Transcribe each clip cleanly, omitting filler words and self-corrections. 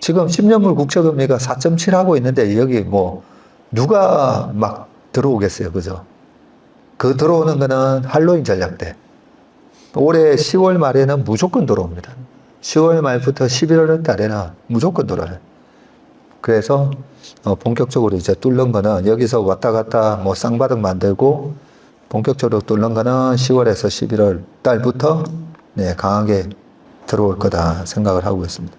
지금 10년물 국채금리가 4.7 하고 있는데 여기 뭐 누가 막 들어오겠어요, 그죠? 그 들어오는 거는 할로윈 전략 때 올해 10월 말에는 무조건 들어옵니다. 10월 말부터 11월 달에는 무조건 들어와요. 그래서 본격적으로 이제 뚫는 거는 여기서 왔다 갔다 뭐 쌍바닥 만들고 본격적으로 뚫는 거는 10월에서 11월 달부터 네, 강하게 들어올 거다 생각을 하고 있습니다.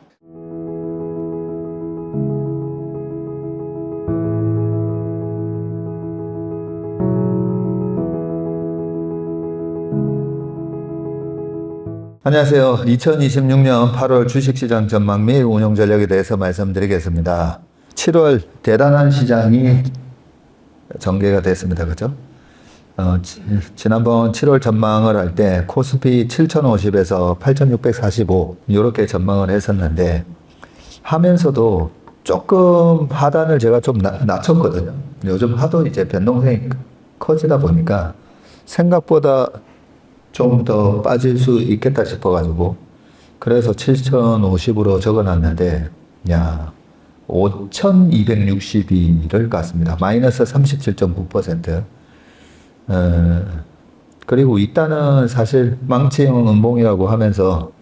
안녕하세요. 2026년 8월 주식시장 전망 및 운용 전략에 대해서 말씀드리겠습니다. 7월 대단한 시장이 전개가 됐습니다. 그죠? 지난번 7월 전망을 할 때 코스피 7050에서 8645 이렇게 전망을 했었는데 하면서도 조금 하단을 제가 좀 낮췄거든요. 요즘 하도 이제 변동성이 커지다 보니까 생각보다 좀 더 빠질 수 있겠다 싶어가지고 그래서 7050으로 적어놨는데 야 5262를 갔습니다. 마이너스 37.9%. 그리고 이따는 사실 망치형 음봉이라고 하면서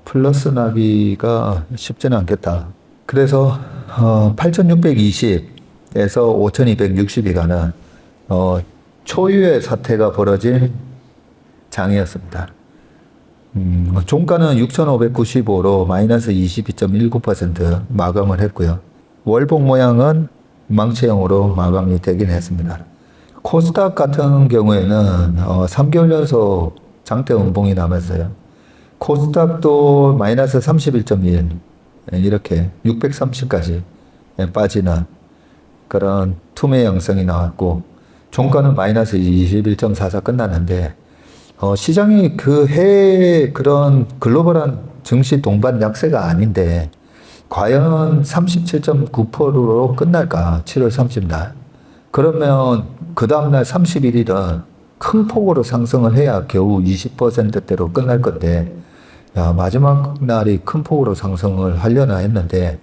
플러스 나기가 쉽지는 않겠다. 그래서 8620에서 5260이 가는 초유의 사태가 벌어진 장이었습니다. 종가는 6,595로 마이너스 22.19% 마감을 했고요. 월봉 모양은 망치형으로 마감이 되긴 했습니다. 코스닥 같은 경우에는 3개월 연속 장대 음봉이 나면서요. 코스닥도 마이너스 31.1 이렇게 630까지 빠지는 그런 투매 형성이 나왔고 종가는 마이너스 21.44 끝났는데 시장이 그 해의 그런 글로벌한 증시 동반 약세가 아닌데 과연 37.9%로 끝날까? 7월 30날. 그러면 그 다음날 31일은 큰 폭으로 상승을 해야 겨우 20%대로 끝날 건데 야, 마지막 날이 큰 폭으로 상승을 하려나 했는데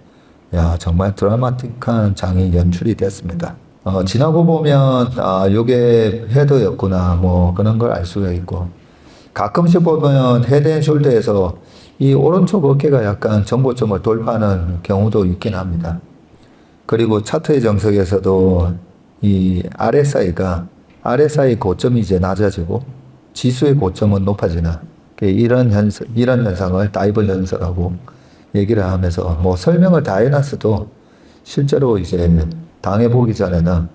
야, 정말 드라마틱한 장이 연출이 됐습니다. 지나고 보면 요게 헤드였구나 뭐 그런 걸 알 수가 있고 가끔씩 보면 헤드 앤 숄더에서 이 오른쪽 어깨가 약간 전고점을 돌파하는 경우도 있긴 합니다. 그리고 차트의 정석에서도 이 RSI 고점이 이제 낮아지고 지수의 고점은 높아지는 이런 현상을 다이벌 현상이라고 얘기를 하면서 뭐 설명을 다 해놨어도 실제로 이제 당해보기 전에는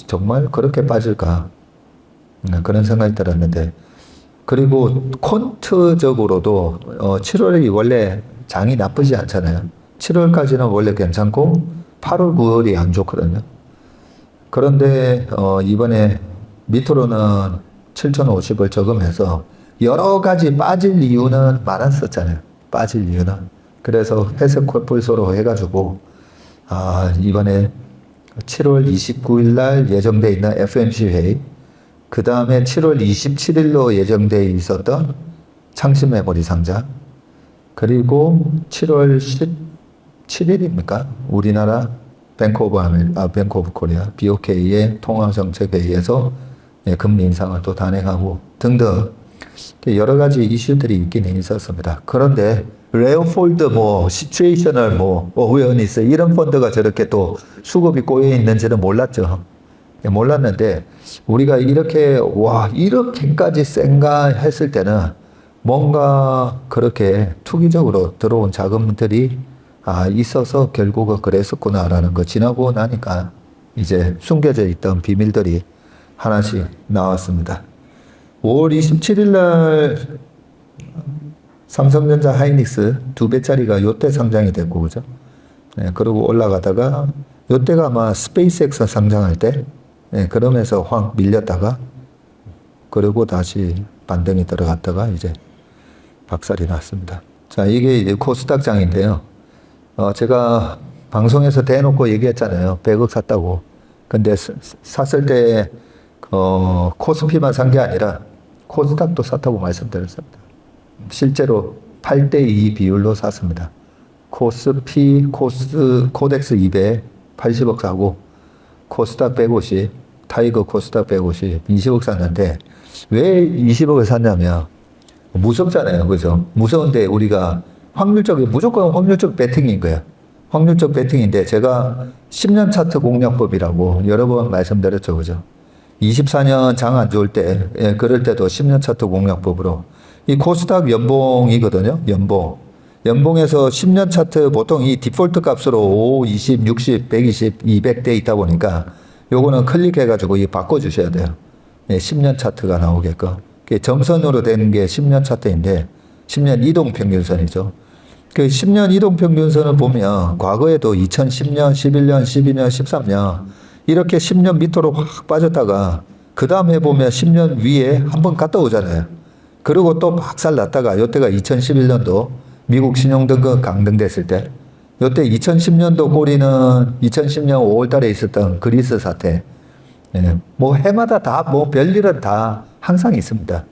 정말 그렇게 빠질까 그런 생각이 들었는데 그리고 콘트적으로도 7월이 원래 장이 나쁘지 않잖아요. 7월까지는 원래 괜찮고 8월 9월이 안 좋거든요. 그런데 이번에 밑으로는 7050을 적으면서 여러 가지 빠질 이유는 많았었잖아요. 빠질 이유는. 그래서 회색 콜불소로 해가지고 이번에 7월 29일 날 예정돼 있는 FOMC 회의, 그 다음에 7월 27일로 예정돼 있었던 창신 메모리 상장, 그리고 7월 17일입니까? 우리나라 뱅크 오브 코리아 BOK의 통화정책회의에서 금리 인상을 또 단행하고 등등 여러 가지 이슈들이 있긴 있었습니다. 그런데 레오폴드 시츄에이셔널 어웨어니스 이런 펀드가 저렇게 또 수급이 꼬여 있는지는 몰랐죠. 몰랐는데 우리가 이렇게까지 센가 했을 때는 뭔가 그렇게 투기적으로 들어온 자금들이 있어서 결국은 그랬었구나라는 거 지나고 나니까 이제 숨겨져 있던 비밀들이 하나씩 나왔습니다. 5월 27일 날 삼성전자 하이닉스 2배짜리가 요때 상장이 됐고, 그죠? 네, 그러고 올라가다가 요때가 아마 스페이스X 상장할 때, 그러면서 확 밀렸다가, 그리고 다시 반등이 들어갔다가 이제 박살이 났습니다. 자, 이게 이제 코스닥장인데요. 제가 방송에서 대놓고 얘기했잖아요. 100억 샀다고. 근데 샀을 때, 코스피만 산 게 아니라 코스닥도 샀다고 말씀드렸습니다. 실제로 8대2 비율로 샀습니다. 코스피, 코덱스 200, 80억 사고, 코스닥 150, 타이거 코스닥 150, 20억 샀는데, 왜 20억을 샀냐면, 무섭잖아요. 그죠? 무서운데 우리가 무조건 확률적 배팅인 거예요. 확률적 배팅인데, 제가 10년 차트 공략법이라고 여러 번 말씀드렸죠. 그죠? 24년 장 안 좋을 때, 예, 그럴 때도 10년 차트 공략법으로, 이 코스닥 연봉이거든요. 연봉에서 10년 차트 보통 이 디폴트 값으로 5, 20, 60, 120, 200대 있다 보니까 요거는 클릭해가지고 이 바꿔주셔야 돼요. 예, 10년 차트가 나오게끔. 점선으로 되는 게 10년 차트인데 10년 이동평균선이죠. 그 10년 이동평균선을 보면 과거에도 2010년, 11년, 12년, 13년 이렇게 10년 밑으로 확 빠졌다가 그 다음 해보면 10년 위에 한번 갔다 오잖아요. 그리고 또 박살 났다가 요때가 2011년도 미국 신용등급 강등됐을 때 요때 2010년도 꼬리는 2010년 5월 달에 있었던 그리스 사태. 예, 뭐 해마다 다 뭐 별일은 다 항상 있습니다.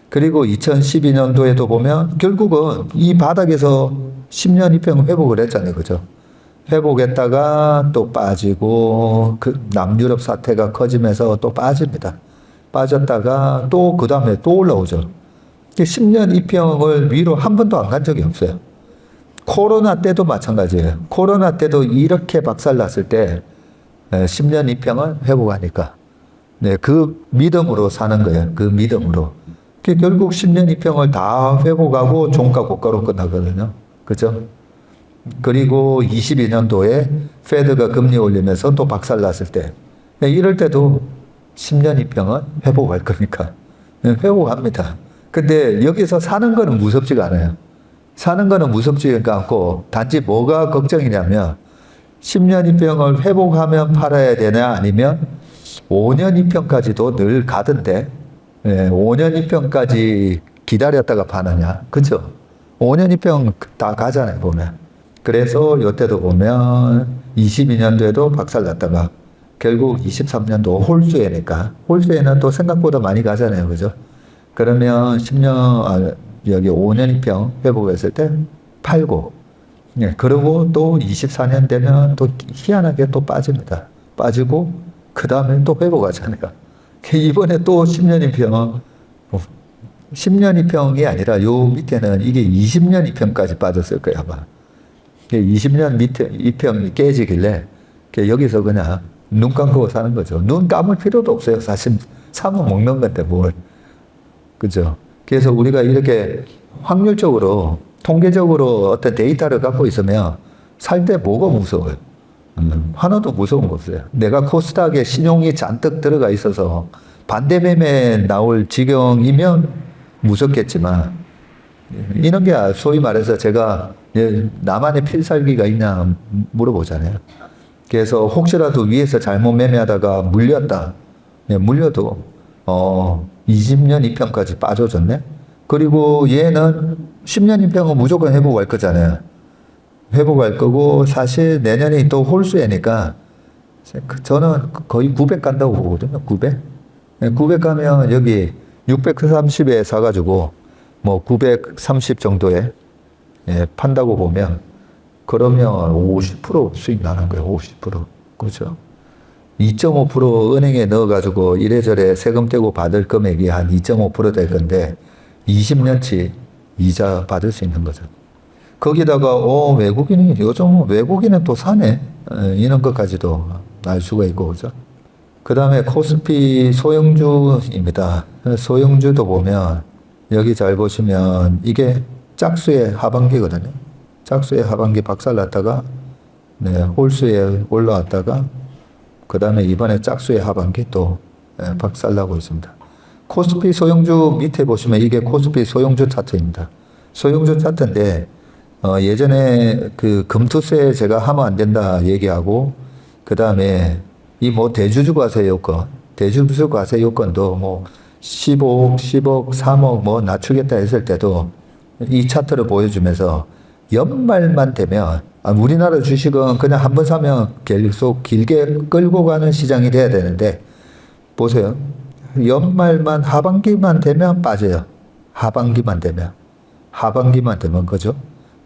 그리고 2012년도에도 보면 결국은 이 바닥에서 10년 이평 회복을 했잖아요. 그죠? 회복했다가 또 빠지고 그 남유럽 사태가 커지면서 또 빠집니다. 빠졌다가 또 그 다음에 또 올라오죠. 10년 이평을 위로 한 번도 안 간 적이 없어요. 코로나 때도 마찬가지예요. 코로나 때도 이렇게 박살났을 때 10년 이평을 회복하니까 네, 그 믿음으로 사는 거예요. 그 믿음으로. 결국 10년 이평을 다 회복하고 종가 고가로 끝나거든요. 그죠? 그리고 22년도에 페드가 금리 올리면서 또 박살났을 때 네, 이럴 때도 10년 이평은 회복할 거니까 네, 회복합니다. 근데 여기서 사는 거는 무섭지가 않아요. 사는 거는 무섭지가 않고 단지 뭐가 걱정이냐면 10년 이평을 회복하면 팔아야 되냐 아니면 5년 이평까지도 늘 가던데 5년 이평까지 기다렸다가 파느냐. 그죠? 5년 이평 다 가잖아요 보면. 그래서 이때도 보면 22년도에도 박살났다가 결국 23년도 홀수에니까 홀수에는 또 생각보다 많이 가잖아요. 그죠? 그러면 10년, 여기 5년 이평 회복했을 때 팔고, 네, 그리고 또 24년 되면 또 희한하게 또 빠집니다. 빠지고, 그 다음에 또 회복하잖아요. 이번에 또 10년 이평, 10년 이평이 아니라 요 밑에는 이게 20년 이평까지 빠졌을 거예요, 아마. 20년 밑에 이평이 깨지길래, 여기서 그냥 눈 감고 사는 거죠. 눈 감을 필요도 없어요. 사실 사면 먹는 건데 뭘. 그죠? 그래서 우리가 이렇게 확률적으로, 통계적으로 어떤 데이터를 갖고 있으면 살 때 뭐가 무서워요? 하나도 무서운 거 없어요. 내가 코스닥에 신용이 잔뜩 들어가 있어서 반대 매매 나올 지경이면 무섭겠지만, 이런 게 소위 말해서 제가 나만의 필살기가 있냐 물어보잖아요. 그래서 혹시라도 위에서 잘못 매매하다가 물렸다. 물려도 20년 이평까지 빠져줬네. 그리고 얘는 10년 이평은 무조건 회복할 거잖아요. 회복할 거고 사실 내년이 또 홀수애니까 저는 거의 900 간다고 보거든요. 900. 900 가면 여기 630에 사가지고 뭐 930 정도에 판다고 보면 그러면 50% 수익 나는 거예요. 50%. 그렇죠? 2.5% 은행에 넣어가지고 이래저래 세금 떼고 받을 금액이 한 2.5% 될 건데 20년치 이자 받을 수 있는 거죠. 거기다가 외국인이 요즘 외국인은 또 사네. 이런 것까지도 알 수가 있고 그죠. 그 다음에 코스피 소형주입니다. 소형주도 보면 여기 잘 보시면 이게 짝수의 하반기거든요. 짝수의 하반기 박살났다가 홀수에 올라왔다가 그 다음에 이번에 짝수의 하반기 또 박살나고 있습니다. 코스피 소형주 밑에 보시면 이게 코스피 소형주 차트입니다. 소형주 차트인데 예전에 그 금투세 제가 하면 안 된다 얘기하고 그 다음에 이 뭐 대주주 과세 요건, 대주주 과세 요건도 뭐 15억, 10억, 3억 뭐 낮추겠다 했을 때도 이 차트를 보여주면서 연말만 되면 우리나라 주식은 그냥 한 번 사면 계속 길게 끌고 가는 시장이 돼야 되는데 보세요. 연말만 하반기만 되면 빠져요. 하반기만 되면 그죠?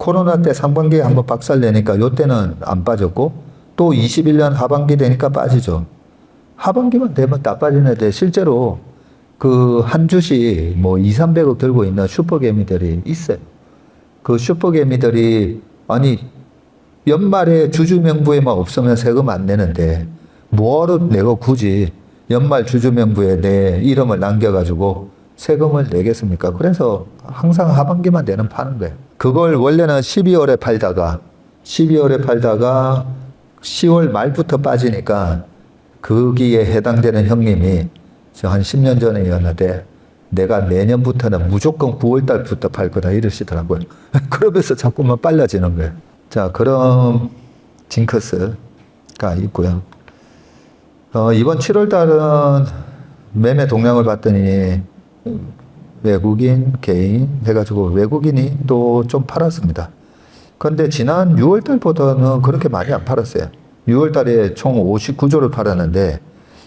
코로나 때 상반기에 한번 박살내니까 요때는 안 빠졌고 또 21년 하반기 되니까 빠지죠. 하반기만 되면 다 빠지는데 실제로 그 한 주씩 뭐 2, 300억 들고 있는 슈퍼개미들이 있어요. 그 슈퍼개미들이 아니 연말에 주주명부에만 없으면 세금 안 내는데 뭐하러 내가 굳이 연말 주주명부에 내 이름을 남겨가지고 세금을 내겠습니까? 그래서 항상 하반기만 되는 파는 거예요. 그걸 원래는 12월에 팔다가 10월 말부터 빠지니까 거기에 해당되는 형님이 저 한 10년 전이었는데 내가 내년부터는 무조건 9월 달부터 팔 거다 이러시더라고요. 그러면서 자꾸만 빨라지는 거예요. 자, 그런 징크스가 있고요. 이번 7월 달은 매매 동향을 봤더니 외국인, 개인 해가지고 외국인이 또 좀 팔았습니다. 그런데 지난 6월 달보다는 그렇게 많이 안 팔았어요. 6월 달에 총 59조를 팔았는데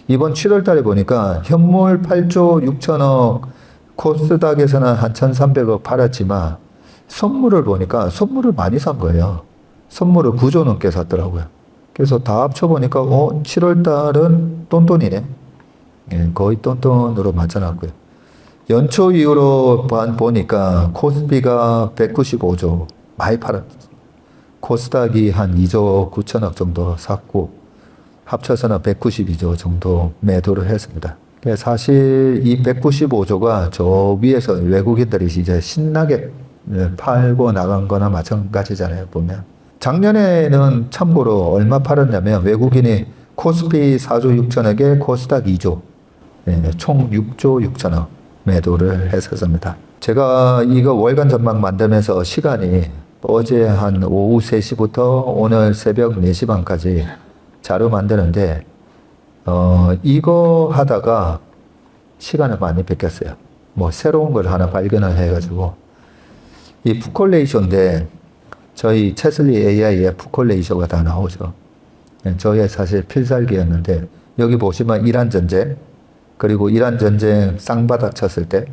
이번 7월 달에 보니까 현물 8조 6천억, 코스닥에서는 한 1,300억 팔았지만 선물을 보니까 선물을 많이 산 거예요. 선물을 9조 넘게 샀더라고요. 그래서 다 합쳐보니까 7월 달은 똔똔이네. 예, 거의 똔똔으로 맞춰놨고요. 연초 이후로 보니까 코스피가 195조 많이 팔았어요. 코스닥이 한 2조 9천억 정도 샀고 합쳐서는 192조 정도 매도를 했습니다. 사실 이 195조가 저 위에서 외국인들이 이제 신나게 팔고 나간 거나 마찬가지잖아요, 보면. 작년에는 참고로 얼마 팔았냐면 외국인이 코스피 4조 6천억에 코스닥 2조, 총 6조 6천억 매도를 했었습니다. 제가 이거 월간 전망 만들면서 시간이 어제 한 오후 3시부터 오늘 새벽 4시 반까지 자료 만드는데 이거 하다가 시간을 많이 뺏겼어요. 뭐 새로운 걸 하나 발견을 해가지고 이 푸콜레이쇼인데 저희 체슬리 AI에 푸콜레이쇼가 다 나오죠. 저의 사실 필살기였는데 여기 보시면 이란 전쟁 그리고 이란 전쟁 쌍바닥 쳤을 때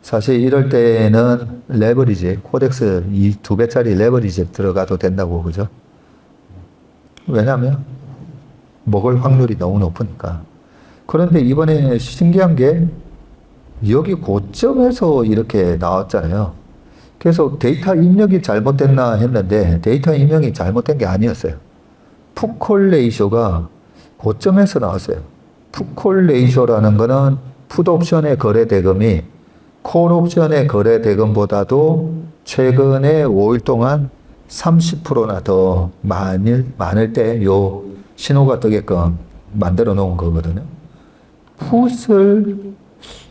사실 이럴 때는 레버리지 코덱스 이 2배짜리 레버리지 들어가도 된다고 그죠? 왜냐하면 먹을 확률이 너무 높으니까. 그런데 이번에 신기한 게 여기 고점에서 이렇게 나왔잖아요. 그래서 데이터 입력이 잘못됐나 했는데 데이터 입력이 잘못된 게 아니었어요. 풋콜 레이쇼가 고점에서 나왔어요. 풋콜 레이쇼라는 거는 풋옵션의 거래 대금이 콜옵션의 거래 대금보다도 최근에 5일 동안 30%나 더 많을 때 요 신호가 뜨게끔 만들어 놓은 거거든요.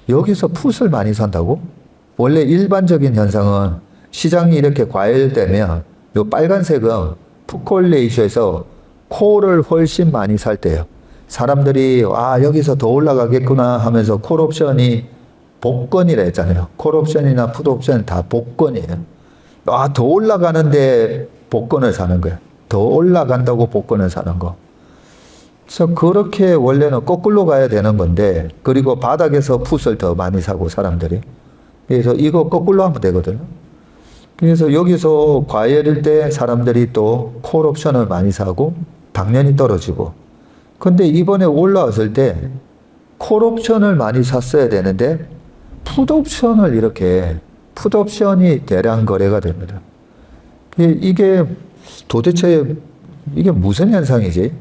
여기서 풋을 많이 산다고? 원래 일반적인 현상은 시장이 이렇게 과열되면 요 빨간색은 풋콜 레이쇼에서 콜을 훨씬 많이 살 때예요. 사람들이 여기서 더 올라가겠구나 하면서 콜 옵션이 복권이라 했잖아요. 콜 옵션이나 풋 옵션 다 복권이에요. 더 올라가는데 복권을 사는 거예요. 더 올라간다고 복권을 사는 거. 그래서 그렇게 원래는 거꾸로 가야 되는 건데 그리고 바닥에서 풋을 더 많이 사고 사람들이 그래서 이거 거꾸로 하면 되거든요. 그래서 여기서 과열일 때 사람들이 또 콜 옵션을 많이 사고 당연히 떨어지고 근데 이번에 올라왔을 때 콜 옵션을 많이 샀어야 되는데 풋 옵션을 이렇게 풋 옵션이 대량 거래가 됩니다. 이게 도대체 이게 무슨 현상이지?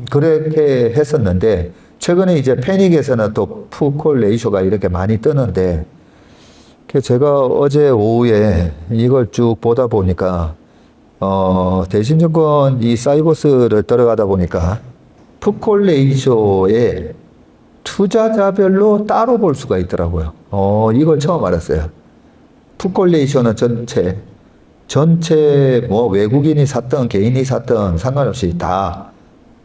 그렇게 했었는데 최근에 이제 패닉에서는 또 풋콜 레이쇼가 이렇게 많이 뜨는데 제가 어제 오후에 이걸 쭉 보다 보니까 대신증권 이 사이버스를 들어가다 보니까 풋콜 레이쇼에 투자자별로 따로 볼 수가 있더라고요. 이걸 처음 알았어요. 풋콜 레이쇼는 전체 뭐 외국인이 샀던 개인이 샀던 상관없이 다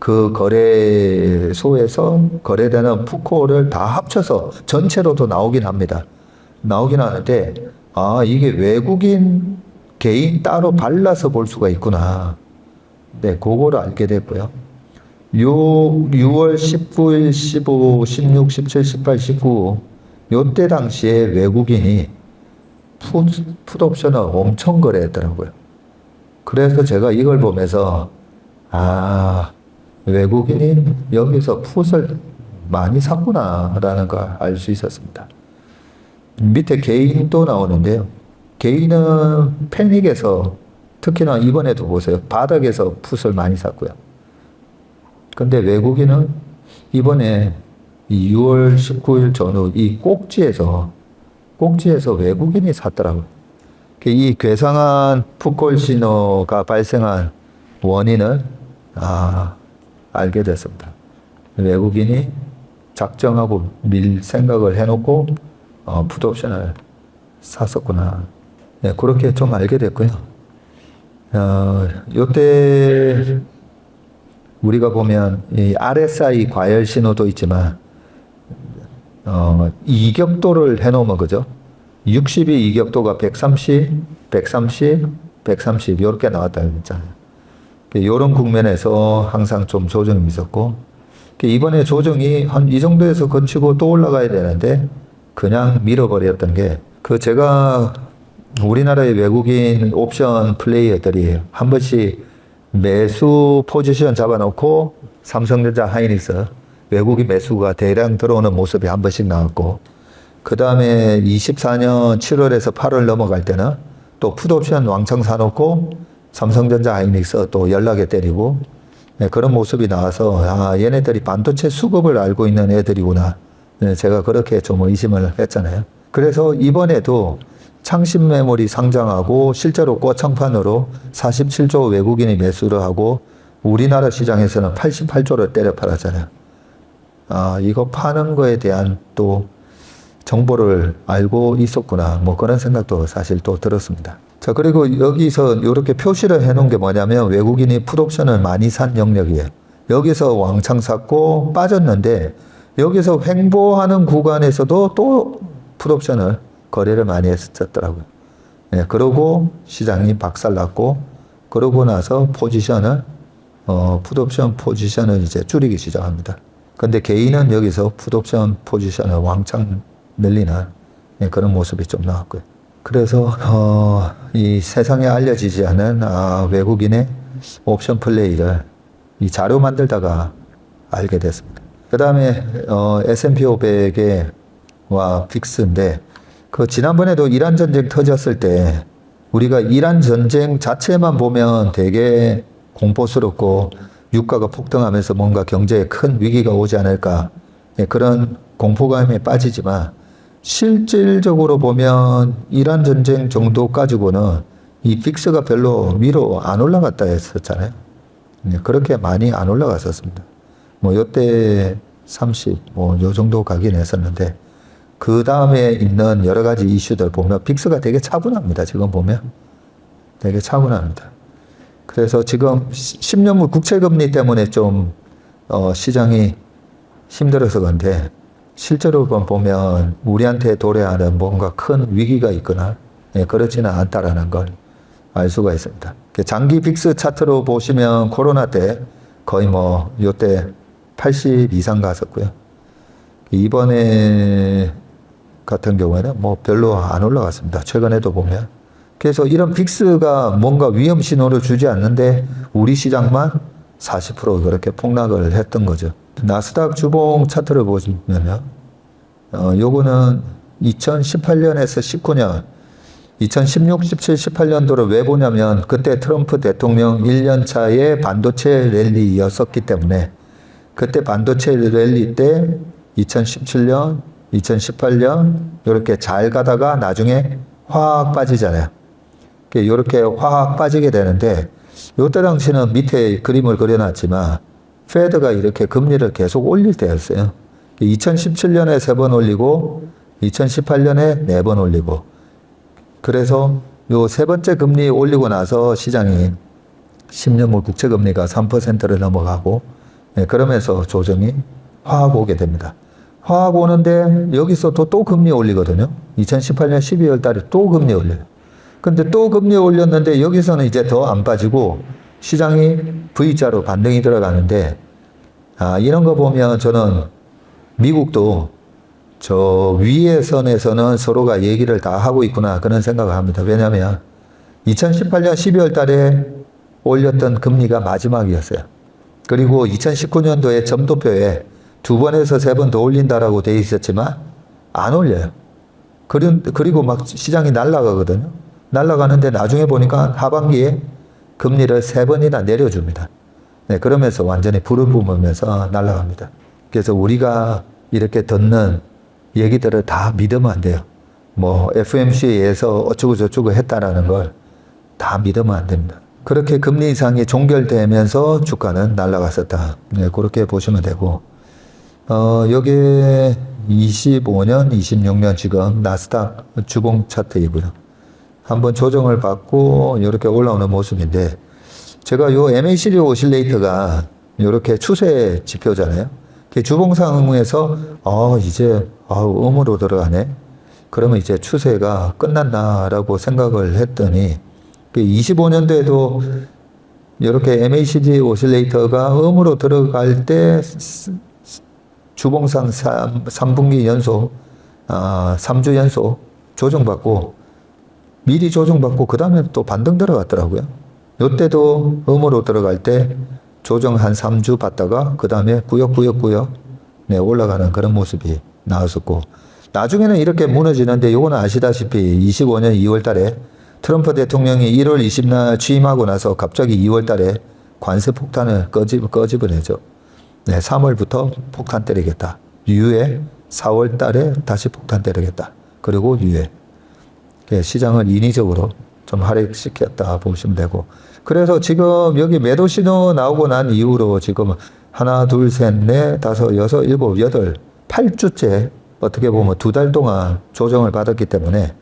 그 거래소에서 거래되는 풋콜을 다 합쳐서 전체로도 나오긴 합니다. 나오긴 하는데 이게 외국인 개인 따로 발라서 볼 수가 있구나. 네, 그거를 알게 됐고요. 6월 19일, 15, 16, 17, 18, 19 요때 당시에 외국인이 풋옵션을 엄청 거래했더라고요. 그래서 제가 이걸 보면서 외국인이 여기서 풋을 많이 샀구나라는 걸 알 수 있었습니다. 밑에 개인도 나오는데요. 개인은 패닉에서 특히나 이번에도 보세요. 바닥에서 풋을 많이 샀고요. 근데 외국인은 이번에 이 6월 19일 전후 이 꼭지에서 외국인이 샀더라고요. 이 괴상한 풋골 신호가 발생한 원인을 알게 됐습니다. 외국인이 작정하고 밀 생각을 해놓고 풋옵션을 샀었구나. 네, 그렇게 좀 알게 됐고요. 요때 우리가 보면 이 RSI 과열 신호도 있지만 이격도를 해놓으면 그죠? 60이 이격도가 130, 130, 130 이렇게 나왔다 했잖아요. 이런 국면에서 항상 좀 조정이 있었고 이번에 조정이 한 이 정도에서 거치고 또 올라가야 되는데 그냥 밀어버렸던 게 제가 우리나라의 외국인 옵션 플레이어들이 한 번씩 매수 포지션 잡아놓고 삼성전자 하이닉스 외국인 매수가 대량 들어오는 모습이 한 번씩 나왔고 그 다음에 24년 7월에서 8월 넘어갈 때는 또 풋옵션 왕창 사놓고 삼성전자 하이닉스 또 연락에 때리고 그런 모습이 나와서 얘네들이 반도체 수급을 알고 있는 애들이구나. 제가 그렇게 좀 의심을 했잖아요. 그래서 이번에도 창신 메모리 상장하고 실제로 꼬창판으로 47조 외국인이 매수를 하고 우리나라 시장에서는 88조를 때려 팔았잖아요. 이거 파는 거에 대한 또 정보를 알고 있었구나. 뭐 그런 생각도 사실 또 들었습니다. 자, 그리고 여기서 이렇게 표시를 해 놓은 게 뭐냐면 외국인이 풋옵션을 많이 산 영역이에요. 여기서 왕창 샀고 빠졌는데 여기서 횡보하는 구간에서도 또 풋옵션을 거래를 많이 했었더라고요. 네, 그러고 시장이 박살났고 그러고 나서 포지션을 풋옵션 포지션을 이제 줄이기 시작합니다. 근데 개인은 여기서 풋옵션 포지션을 왕창 늘리는 그런 모습이 좀 나왔고요. 그래서 이 세상에 알려지지 않은 외국인의 옵션 플레이를 이 자료 만들다가 알게 됐습니다. 그 다음에 S&P 500와 빅스인데 지난번에도 이란 전쟁 터졌을 때 우리가 이란 전쟁 자체만 보면 되게 공포스럽고 유가가 폭등하면서 뭔가 경제에 큰 위기가 오지 않을까 그런 공포감에 빠지지만 실질적으로 보면 이란 전쟁 정도 가지고는 이 빅스가 별로 위로 안 올라갔다 했었잖아요. 그렇게 많이 안 올라갔었습니다. 뭐 요때 30, 요 정도 가긴 했었는데 그 다음에 있는 여러 가지 이슈들 보면 빅스가 되게 차분합니다. 지금 보면 되게 차분합니다. 그래서 지금 10년물 국채금리 때문에 좀 시장이 힘들어서 그런데 실제로 보면 우리한테 도래하는 뭔가 큰 위기가 있거나 그렇지는 않다라는 걸 알 수가 있습니다. 장기 빅스 차트로 보시면 코로나 때 거의 요때 80 이상 갔었고요. 이번에 같은 경우에는 별로 안 올라갔습니다. 최근에도 보면. 그래서 이런 빅스가 뭔가 위험 신호를 주지 않는데 우리 시장만 40% 그렇게 폭락을 했던 거죠. 나스닥 주봉 차트를 보시면요. 요거는 2018년에서 19년, 2016, 17, 18년도를 왜 보냐면 그때 트럼프 대통령 1년 차에 반도체 랠리였었기 때문에 그때 반도체 랠리 때 2017년, 2018년 이렇게 잘 가다가 나중에 확 빠지잖아요. 이렇게 확 빠지게 되는데 요때 당시는 밑에 그림을 그려놨지만 페드가 이렇게 금리를 계속 올릴 때였어요. 2017년에 3번 올리고 2018년에 4번 올리고 그래서 요 세 번째 금리 올리고 나서 시장이 10년물 국채금리가 3%를 넘어가고 그러면서 조정이 확 오게 됩니다. 확 오는데 여기서 또 금리 올리거든요. 2018년 12월 달에 또 금리 올려요. 근데 또 금리 올렸는데 여기서는 이제 더 안 빠지고 시장이 V자로 반등이 들어가는데 이런 거 보면 저는 미국도 저 위의 선에서는 서로가 얘기를 다 하고 있구나 그런 생각을 합니다. 왜냐하면 2018년 12월 달에 올렸던 금리가 마지막이었어요. 그리고 2019년도에 점도표에 2번에서 3번 더 올린다라고 돼 있었지만 안 올려요. 그리고 막 시장이 날아가거든요. 날아가는데 나중에 보니까 하반기에 금리를 3번이나 내려줍니다. 네, 그러면서 완전히 불을 뿜으면서 날아갑니다. 그래서 우리가 이렇게 듣는 얘기들을 다 믿으면 안 돼요. 뭐 FOMC에서 어쩌고 저쩌고 했다라는 걸 다 믿으면 안 됩니다. 그렇게 금리 인상이 종결되면서 주가는 날아갔었다. 네, 그렇게 보시면 되고, 여기에 25년, 26년 지금 나스닥 주봉 차트이고요. 한번 조정을 받고 이렇게 올라오는 모습인데, 제가 요 MACD 오실레이터가 이렇게 추세 지표잖아요. 주봉상에서 이제 음으로 들어가네. 그러면 이제 추세가 끝났나라고 생각을 했더니 25년도에도 이렇게 MACD 오실레이터가 음으로 들어갈 때 주봉상 3분기 연속, 3주 연속 조정받고 미리 조정받고 그 다음에 또 반등 들어갔더라고요. 이때도 음으로 들어갈 때 조정 한 3주 받다가 그 다음에 꾸역꾸역 네, 올라가는 그런 모습이 나왔었고, 나중에는 이렇게 무너지는데, 요거는 아시다시피 25년 2월 달에 트럼프 대통령이 1월 20날 취임하고 나서 갑자기 2월 달에 관세 폭탄을 꺼집어내죠. 네, 3월부터 폭탄 때리겠다. 이후에 4월 달에 다시 폭탄 때리겠다. 그리고 이후에 시장을 인위적으로 좀 하락시켰다 보시면 되고, 그래서 지금 여기 매도 신호 나오고 난 이후로 지금 하나, 둘, 셋, 넷, 다섯, 여섯, 일곱, 여덟, 8주째 어떻게 보면 2달 동안 조정을 받았기 때문에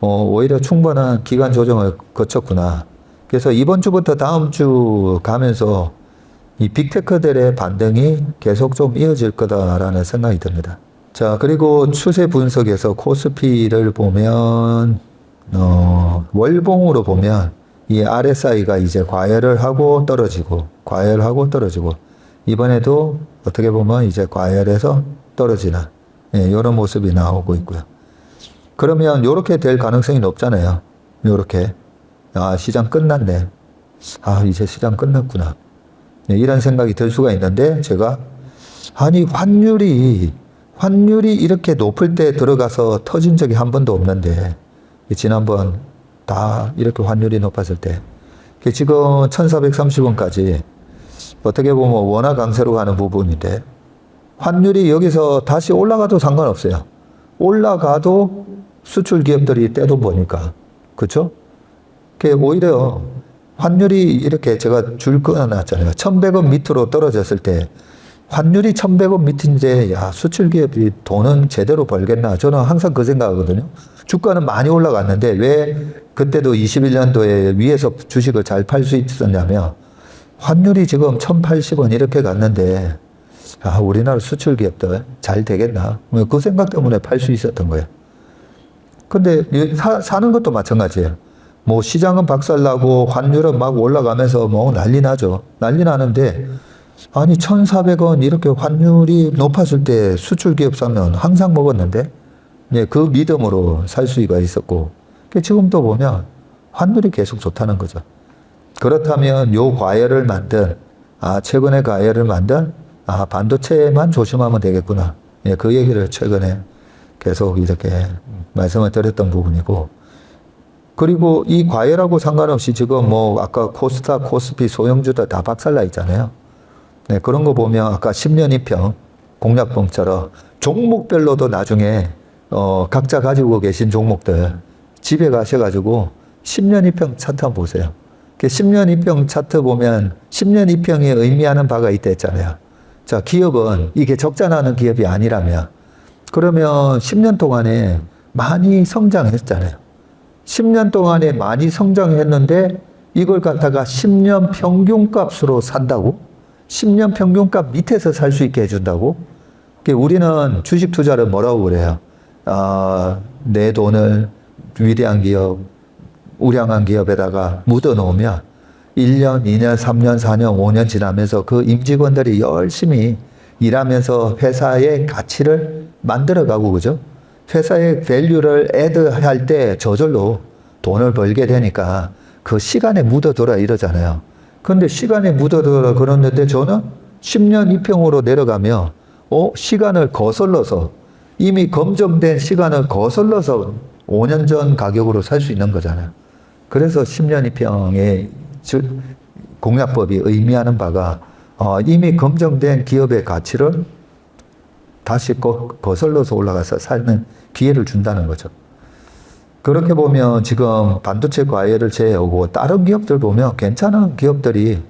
오히려 충분한 기간 조정을 거쳤구나. 그래서 이번 주부터 다음 주 가면서 이 빅테크들의 반등이 계속 좀 이어질 거다라는 생각이 듭니다. 자, 그리고 추세 분석에서 코스피를 보면 월봉으로 보면 이 RSI가 이제 과열을 하고 떨어지고 과열하고 떨어지고, 이번에도 어떻게 보면 이제 과열해서 떨어지는 이런 모습이 나오고 있고요. 그러면 이렇게 될 가능성이 높잖아요. 이렇게 시장 끝났네. 이제 시장 끝났구나. 이런 생각이 들 수가 있는데, 제가 아니 환율이 이렇게 높을 때 들어가서 터진 적이 한 번도 없는데, 지난번 다 이렇게 환율이 높았을 때 지금 1430원까지 어떻게 보면 원화 강세로 가는 부분인데, 환율이 여기서 다시 올라가도 상관없어요. 올라가도 수출 기업들이 떼돈 버니까. 그렇죠? 오히려 환율이 이렇게 제가 줄 끊어놨잖아요. 1100원 밑으로 떨어졌을 때 환율이 1100원 밑인데 수출 기업이 돈은 제대로 벌겠나. 저는 항상 그 생각하거든요. 주가는 많이 올라갔는데 왜 그때도 21년도에 위에서 주식을 잘 팔 수 있었냐면, 환율이 지금 1080원 이렇게 갔는데 우리나라 수출 기업들 잘 되겠나. 그 생각 때문에 팔 수 있었던 거예요. 근데 사는 것도 마찬가지예요. 뭐 시장은 박살나고 환율은 막 올라가면서 뭐 난리 나죠. 난리 나는데, 아니 1400원 이렇게 환율이 높았을 때 수출 기업 사면 항상 먹었는데, 그 믿음으로 살 수가 있었고, 지금도 보면 환율이 계속 좋다는 거죠. 그렇다면 요 과열을 만든, 최근에 과열을 만든 반도체만 조심하면 되겠구나. 그 얘기를 최근에 계속 이렇게 말씀을 드렸던 부분이고, 그리고 이 과열하고 상관없이 지금 뭐 아까 코스닥, 코스피, 소형주들 다 박살나 있잖아요. 그런 거 보면 아까 10년 이평 공략봉처럼 종목별로도 나중에 각자 가지고 계신 종목들 집에 가셔가지고 10년 이평 차트 한번 보세요. 10년 이평 차트 보면 10년 이평이 의미하는 바가 있다 했잖아요. 자, 기업은 이게 적자나는 기업이 아니라면, 그러면 10년 동안에 많이 성장했잖아요. 10년 동안에 많이 성장했는데 이걸 갖다가 10년 평균값으로 산다고? 10년 평균값 밑에서 살 수 있게 해준다고? 우리는 주식 투자를 뭐라고 그래요? 내 돈을 위대한 기업, 우량한 기업에다가 묻어놓으면 1년, 2년, 3년, 4년, 5년 지나면서 그 임직원들이 열심히 일하면서 회사의 가치를 만들어가고, 그죠? 회사의 밸류를 애드할 때 저절로 돈을 벌게 되니까 그 시간에 묻어둬라 이러잖아요. 그런데 시간에 묻어둬라 그러는데 저는 10년 입형으로 내려가며 시간을 거슬러서 이미 검증된 시간을 거슬러서 5년 전 가격으로 살 수 있는 거잖아요. 그래서 10년 입형의 공략법이 의미하는 바가 이미 검증된 기업의 가치를 다시 거슬러서 올라가서 사는 기회를 준다는 거죠. 그렇게 보면 지금 반도체 과열을 제외하고 다른 기업들 보면 괜찮은 기업들이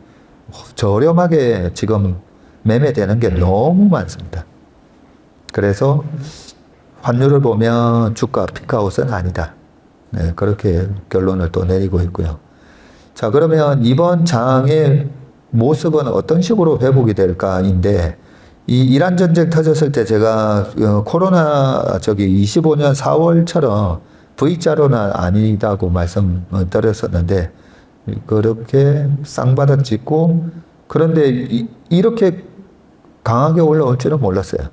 저렴하게 지금 매매되는 게 너무 많습니다. 그래서 환율을 보면 주가 피크아웃은 아니다. 네, 그렇게 결론을 또 내리고 있고요. 자, 그러면 이번 장의 모습은 어떤 식으로 회복이 될까인데, 이 이란 전쟁 터졌을 때 제가 코로나 25년 4월처럼 V자로는 아니다고 말씀드렸었는데, 그렇게 쌍바닥 찍고, 그런데 이렇게 강하게 올라올 줄은 몰랐어요.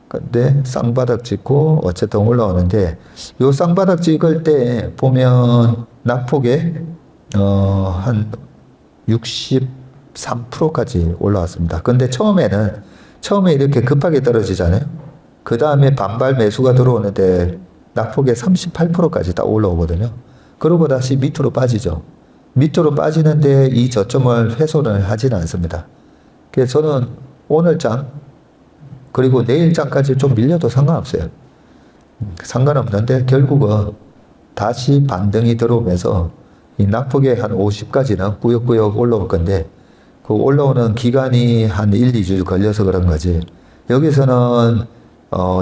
근데 쌍바닥 찍고 어쨌든 올라오는데, 요 쌍바닥 찍을 때 보면 낙폭에 한 63%까지 올라왔습니다. 근데 처음에 이렇게 급하게 떨어지잖아요. 그 다음에 반발 매수가 들어오는데 낙폭에 38%까지 딱 올라오거든요. 그러고 다시 밑으로 빠지죠. 밑으로 빠지는데 이 저점을 훼손을 하지는 않습니다. 그래서 저는 오늘 장 그리고 내일 장까지 좀 밀려도 상관없어요. 상관없는데 결국은 다시 반등이 들어오면서 이 낙폭에 한 50까지는 꾸역꾸역 올라올 건데, 그 올라오는 기간이 한 1, 2주 걸려서 그런 거지. 여기서는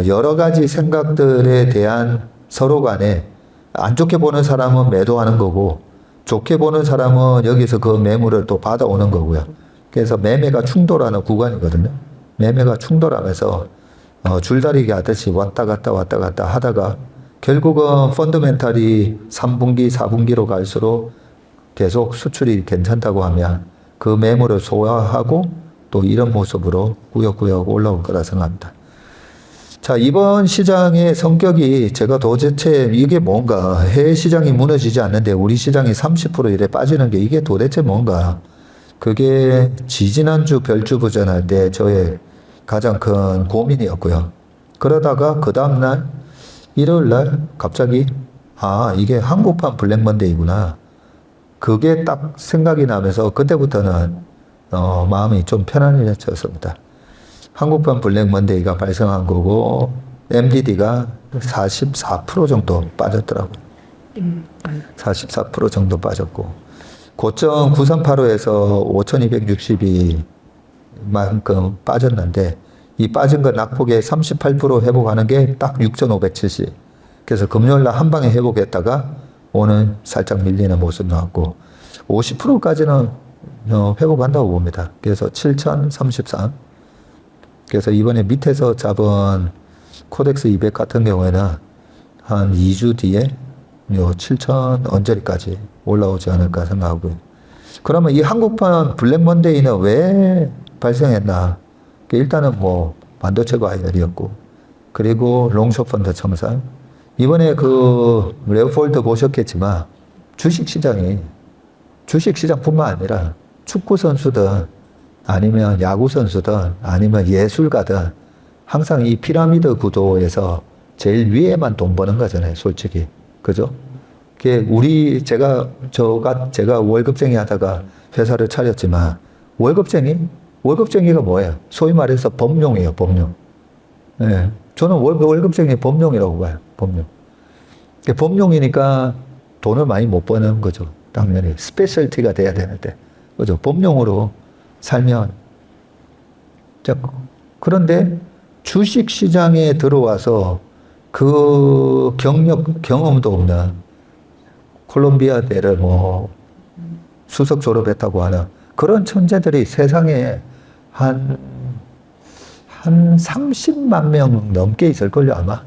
여러 가지 생각들에 대한 서로 간에 안 좋게 보는 사람은 매도하는 거고, 좋게 보는 사람은 여기서 그 매물을 또 받아오는 거고요. 그래서 매매가 충돌하는 구간이거든요. 매매가 충돌하면서 줄다리기 하듯이 왔다 갔다 하다가 결국은 펀더멘탈이 3분기, 4분기로 갈수록 계속 수출이 괜찮다고 하면 그 매물을 소화하고 또 이런 모습으로 꾸역꾸역 올라올 거라 생각합니다. 자, 이번 시장의 성격이 제가 도대체 이게 뭔가, 해외 시장이 무너지지 않는데 우리 시장이 30% 이래 빠지는 게 이게 도대체 뭔가, 그게 지지난주 별주부전할 때 저의 가장 큰 고민이었고요. 그러다가 그 다음날 일요일날 갑자기 이게 한국판 블랙먼데이구나, 그게 딱 생각이 나면서 그때부터는 마음이 좀 편안해졌습니다. 한국판 블랙먼데이가 발생한 거고 MDD가 44% 정도 빠졌더라고요. 44% 정도 빠졌고 고점 9385에서 5262만큼 빠졌는데, 이 빠진 거 낙폭에 38% 회복하는 게 딱 6570. 그래서 금요일날 한 방에 회복했다가 오늘 살짝 밀리는 모습 나왔고 50%까지는 회복한다고 봅니다. 그래서 7033. 그래서 이번에 밑에서 잡은 코덱스 200 같은 경우에는 한 2주 뒤에 7000 언저리까지 올라오지 않을까 생각하고요. 그러면 이 한국판 블랙먼데이는 왜 발생했나? 일단은 뭐 반도체 과열이었고, 그리고 롱숏펀드 청산. 이번에 그 레오폴드 보셨겠지만 주식시장뿐만 아니라 축구 선수든 아니면 야구 선수든 아니면 예술가든 항상 이 피라미드 구도에서 제일 위에만 돈 버는 거잖아요, 솔직히. 그죠? 제가 월급쟁이 하다가 회사를 차렸지만, 월급쟁이가 뭐예요? 소위 말해서 범용이에요, 범용. 네. 저는 월급쟁이 범용이라고 봐요, 범용. 범용이니까 돈을 많이 못 버는 거죠, 당연히. 스페셜티가 돼야 되는데. 그죠? 범용으로 살면. 자, 그런데 주식 시장에 들어와서 그 경험도 없는 콜롬비아대를 수석 졸업했다고 하는 그런 천재들이 세상에 한 30만 명 넘게 있을걸요, 아마.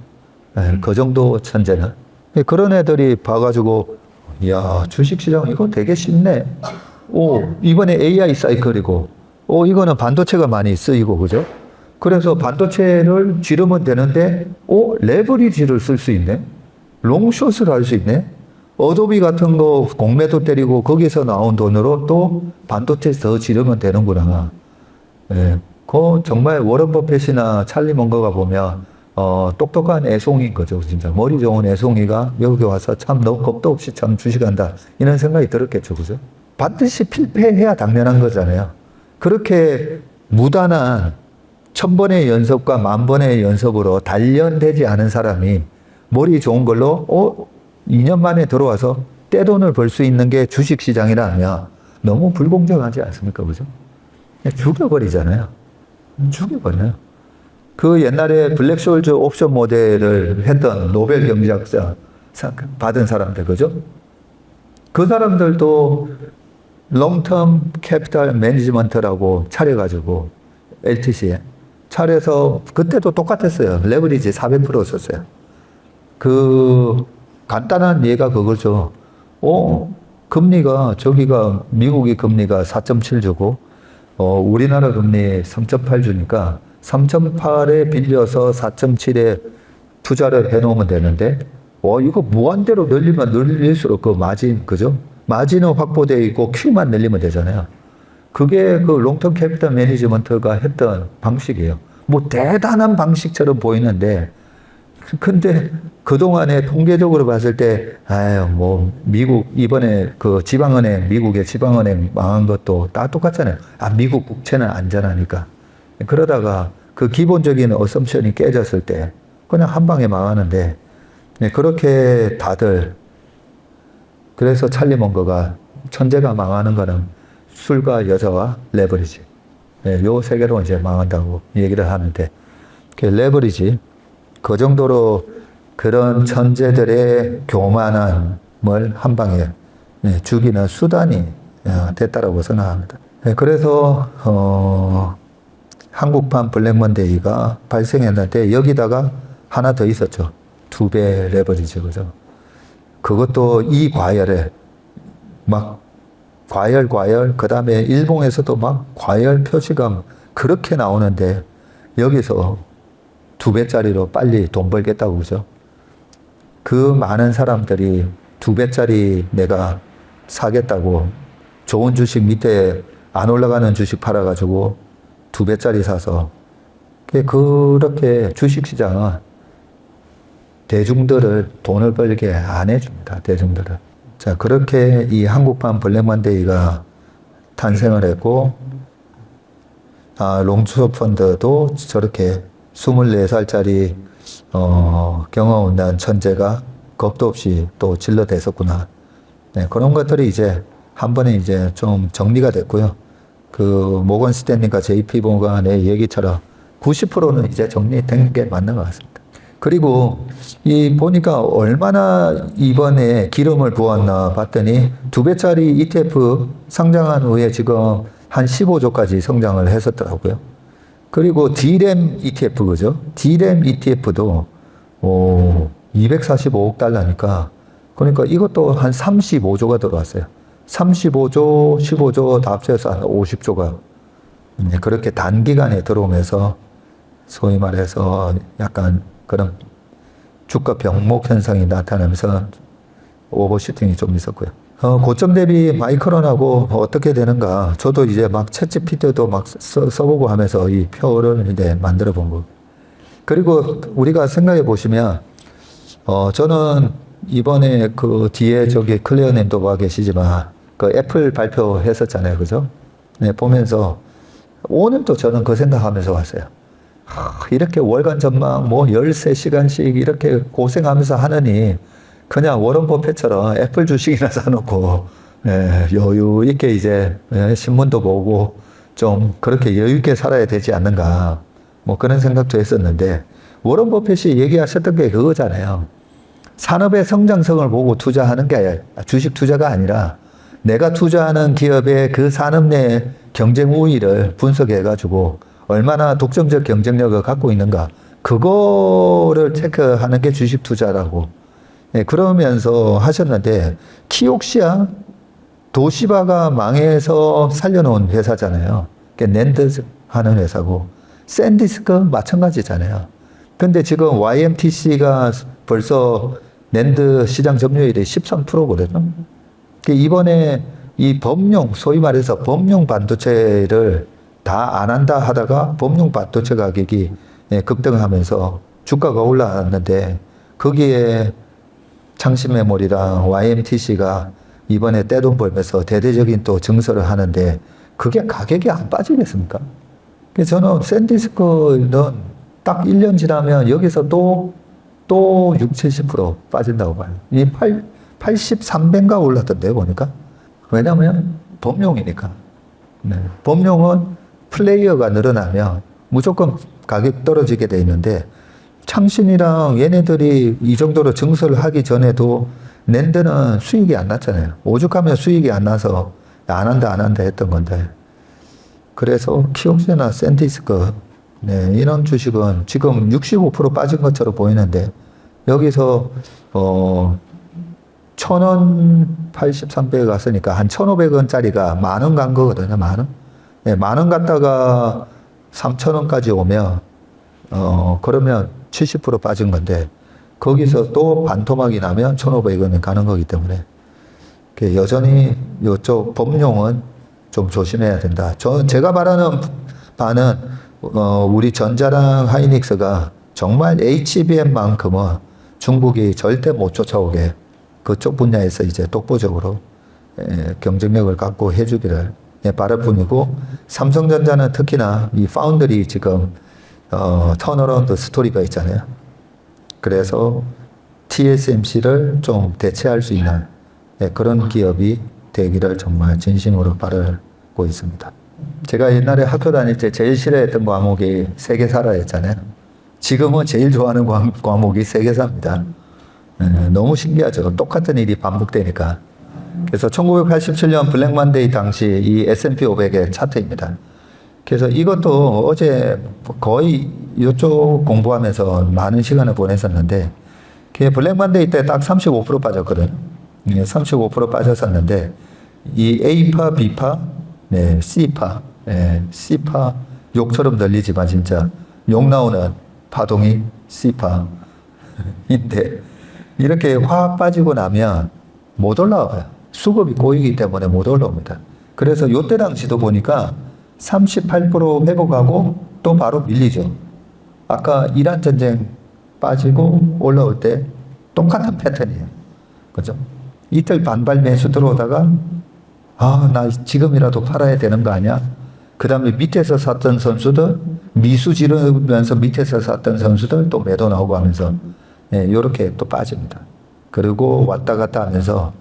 네, 그 정도 천재는. 그런 애들이 봐가지고, 이야, 주식시장 이거 되게 쉽네. 이번에 AI 사이클이고, 이거는 반도체가 많이 쓰이고, 그죠? 그래서 반도체를 지르면 되는데, 레버리지를 쓸 수 있네? 롱숏을 할 수 있네? 어도비 같은 거 공매도 때리고 거기서 나온 돈으로 또 반도체 더 지르면 되는구나. 예. 그 정말 워런 버핏이나 찰리 먼거가 보면 똑똑한 애송이인 거죠. 진짜 머리 좋은 애송이가 여기 와서 참 너무 겁도 없이 참 주식한다 이런 생각이 들었겠죠. 그죠? 반드시 필패해야 당연한 거잖아요. 그렇게 무단한 1000번의 연습과 10,000번의 연습으로 단련되지 않은 사람이 머리 좋은 걸로 2년 만에 들어와서 떼돈을 벌 수 있는 게 주식시장이라면 너무 불공정하지 않습니까? 그죠? 죽여버리잖아요. 죽여버려요. 그 옛날에 블랙쇼ulder 옵션 모델을 했던 노벨 경제학자 받은 사람들, 그죠? 그 사람들도 롱텀 캐피탈 매니지먼트라고 차려가지고 LTC에 차려서 그때도 똑같았어요. 레버리지 400% 썼어요. 그 간단한 예가 그거죠. 금리가 저기가 미국이 금리가 4.7 주고 우리나라 금리 3.8 주니까 3.8에 빌려서 4.7에 투자를 해놓으면 되는데 이거 무한대로 늘리면 늘릴수록 그 마진, 그죠? 마진은 확보되어 있고 Q만 늘리면 되잖아요. 그게 그 롱텀 캐피탈 매니지먼트가 했던 방식이에요. 뭐 대단한 방식처럼 보이는데 근데 그동안에 통계적으로 봤을 때 뭐 미국 이번에 그 지방은행 미국의 지방은행 망한 것도 다 똑같잖아요. 미국 국채는 안전하니까. 그러다가 그 기본적인 어썸션이 깨졌을 때 그냥 한 방에 망하는데 그렇게 다들 그래서 찰리 먼거가 천재가 망하는 거는 술과 여자와 레버리지. 요 세 개로 이제 망한다고 얘기를 하는데 레버리지 그 정도로 그런 천재들의 교만함을 한 방에 죽이는 수단이 됐다라고 생각합니다. 그래서 한국판 블랙먼데이가 발생했는데 여기다가 하나 더 있었죠. 2배 레버리지, 그죠? 그것도 이 과열에 막 과열, 그 다음에 일봉에서도 막 과열 표시가 그렇게 나오는데 여기서 2배짜리로 빨리 돈 벌겠다고 그죠? 그 많은 사람들이 2배짜리 내가 사겠다고 좋은 주식 밑에 안 올라가는 주식 팔아가지고 2배짜리 사서 그렇게 주식시장은 대중들을 돈을 벌게 안 해줍니다. 대중들을. 자, 그렇게 이 한국판 블랙먼데이가 탄생을 했고 롱숏 펀드도 저렇게 24살짜리 경험 없는 천재가 겁도 없이 또 질러댔었구나. 그런 것들이 이제 한 번에 이제 좀 정리가 됐고요. 그 모건 스탠리가 JP 모건의 얘기처럼 90%는 이제 정리된 게 맞는 것 같습니다. 그리고 보니까 얼마나 이번에 기름을 부었나 봤더니 2배짜리 ETF 상장한 후에 지금 한 15조까지 성장을 했었더라고요. 그리고 D램 ETF, 그죠? D램 ETF도 245억 달러니까 그러니까 이것도 한 35조가 들어왔어요. 35조, 15조 다 합쳐서 한 50조가 그렇게 단기간에 들어오면서 소위 말해서 약간 그런 주가 병목 현상이 나타나면서 오버슈팅이 좀 있었고요. 고점 대비 마이크론하고 어떻게 되는가. 저도 이제 막 챗GPT도 막 써보고 하면서 이 표를 이제 만들어 본 거. 그리고 우리가 생각해 보시면, 저는 이번에 그 뒤에 저기 클레어 님도 와 계시지만, 그 애플 발표했었잖아요. 그죠? 네, 보면서 오늘도 저는 그 생각하면서 왔어요. 이렇게 월간 전망 뭐 13시간씩 이렇게 고생하면서 하느니 그냥 워런 버핏처럼 애플 주식이나 사놓고 여유 있게 이제 신문도 보고 좀 그렇게 여유 있게 살아야 되지 않는가 뭐 그런 생각도 했었는데 워런 버핏이 얘기하셨던 게 그거잖아요. 산업의 성장성을 보고 투자하는 게 주식 투자가 아니라 내가 투자하는 기업의 그 산업 내 경쟁 우위를 분석해 가지고 얼마나 독점적 경쟁력을 갖고 있는가 그거를 체크하는 게 주식 투자라고 그러면서 하셨는데 키옥시아 도시바가 망해서 살려놓은 회사잖아요. 낸드 하는 회사고 샌디스크 마찬가지잖아요. 근데 지금 YMTC가 벌써 낸드 시장 점유율이 13%거든요. 이번에 이 범용, 소위 말해서 범용 반도체를 다 안 한다 하다가 범용 반도체 가격이 급등하면서 주가가 올라왔는데 거기에 창신 메모리랑 YMTC가 이번에 떼돈 벌면서 대대적인 또 증설을 하는데 그게 가격이 안 빠지겠습니까? 그래서 저는 샌디스크는 딱 1년 지나면 여기서 또 6, 70% 빠진다고 봐요. 이 83배인가 올랐던데요, 보니까. 왜냐면 범용이니까. 네. 범용은 플레이어가 늘어나면 무조건 가격 떨어지게 돼 있는데 창신이랑 얘네들이 이 정도로 증설을 하기 전에도 낸드는 수익이 안 났잖아요. 오죽하면 수익이 안 나서 안 한다 했던 건데. 그래서 키옥시나 샌디스크 네, 이런 주식은 지금 65% 빠진 것처럼 보이는데 여기서 1,000원 83배에 갔으니까 한 1,500원짜리가 10,000원 간 거거든요. 10,000원. 네, 10,000원 갔다가 3,000원까지 오면 그러면 70% 빠진 건데 거기서 또 반토막이 나면 1,500원이 가는 거기 때문에 여전히 이쪽 범용은 좀 조심해야 된다. 제가 말하는 바는 우리 전자랑 하이닉스가 정말 HBM만큼은 중국이 절대 못 쫓아오게 그쪽 분야에서 이제 독보적으로 경쟁력을 갖고 해주기를 바랄 뿐이고 삼성전자는 특히나 이 파운드리 지금 턴어라운드 스토리가 있잖아요. 그래서 TSMC를 좀 대체할 수 있는 그런 기업이 되기를 정말 진심으로 바라고 있습니다. 제가 옛날에 학교 다닐 때 제일 싫어했던 과목이 세계사라였잖아요. 지금은 제일 좋아하는 과목이 세계사입니다. 너무 신기하죠. 똑같은 일이 반복되니까. 그래서 1987년 블랙만데이 당시 이 S&P 500의 차트입니다. 그래서 이것도 어제 거의 이쪽 공부하면서 많은 시간을 보냈었는데 블랙만데이 때 딱 35% 빠졌거든요. 35% 빠졌었는데 이 A파, B파, 네, C파, C파 욕처럼 들리지만 진짜 욕 나오는 파동이 C파인데 이렇게 확 빠지고 나면 못 올라와요. 수급이 꼬이기 때문에 못 올라옵니다. 그래서 요때 당시도 보니까 38% 회복하고 또 바로 밀리죠. 아까 이란 전쟁 빠지고 올라올 때 똑같은 패턴이에요. 그죠? 이틀 반발 매수 들어오다가 나 지금이라도 팔아야 되는 거 아니야? 그 다음에 밑에서 샀던 선수들 미수 지르면서 밑에서 샀던 선수들 또 매도 나오고 하면서 요렇게 또 빠집니다. 그리고 왔다 갔다 하면서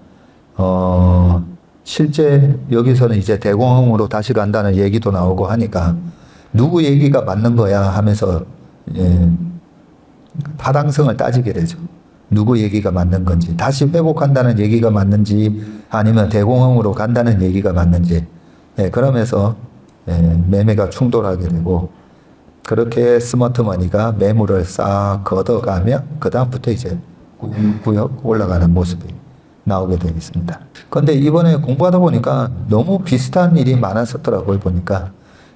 실제 여기서는 이제 대공황으로 다시 간다는 얘기도 나오고 하니까 누구 얘기가 맞는 거야 하면서 타당성을 따지게 되죠. 누구 얘기가 맞는 건지 다시 회복한다는 얘기가 맞는지 아니면 대공황으로 간다는 얘기가 맞는지 그러면서 매매가 충돌하게 되고 그렇게 스마트머니가 매물을 싹 걷어가며 그 다음부터 이제 구역 올라가는 모습이 나오게 되겠습니다. 그런데 이번에 공부하다 보니까 너무 비슷한 일이 많았었더라고요. 보니까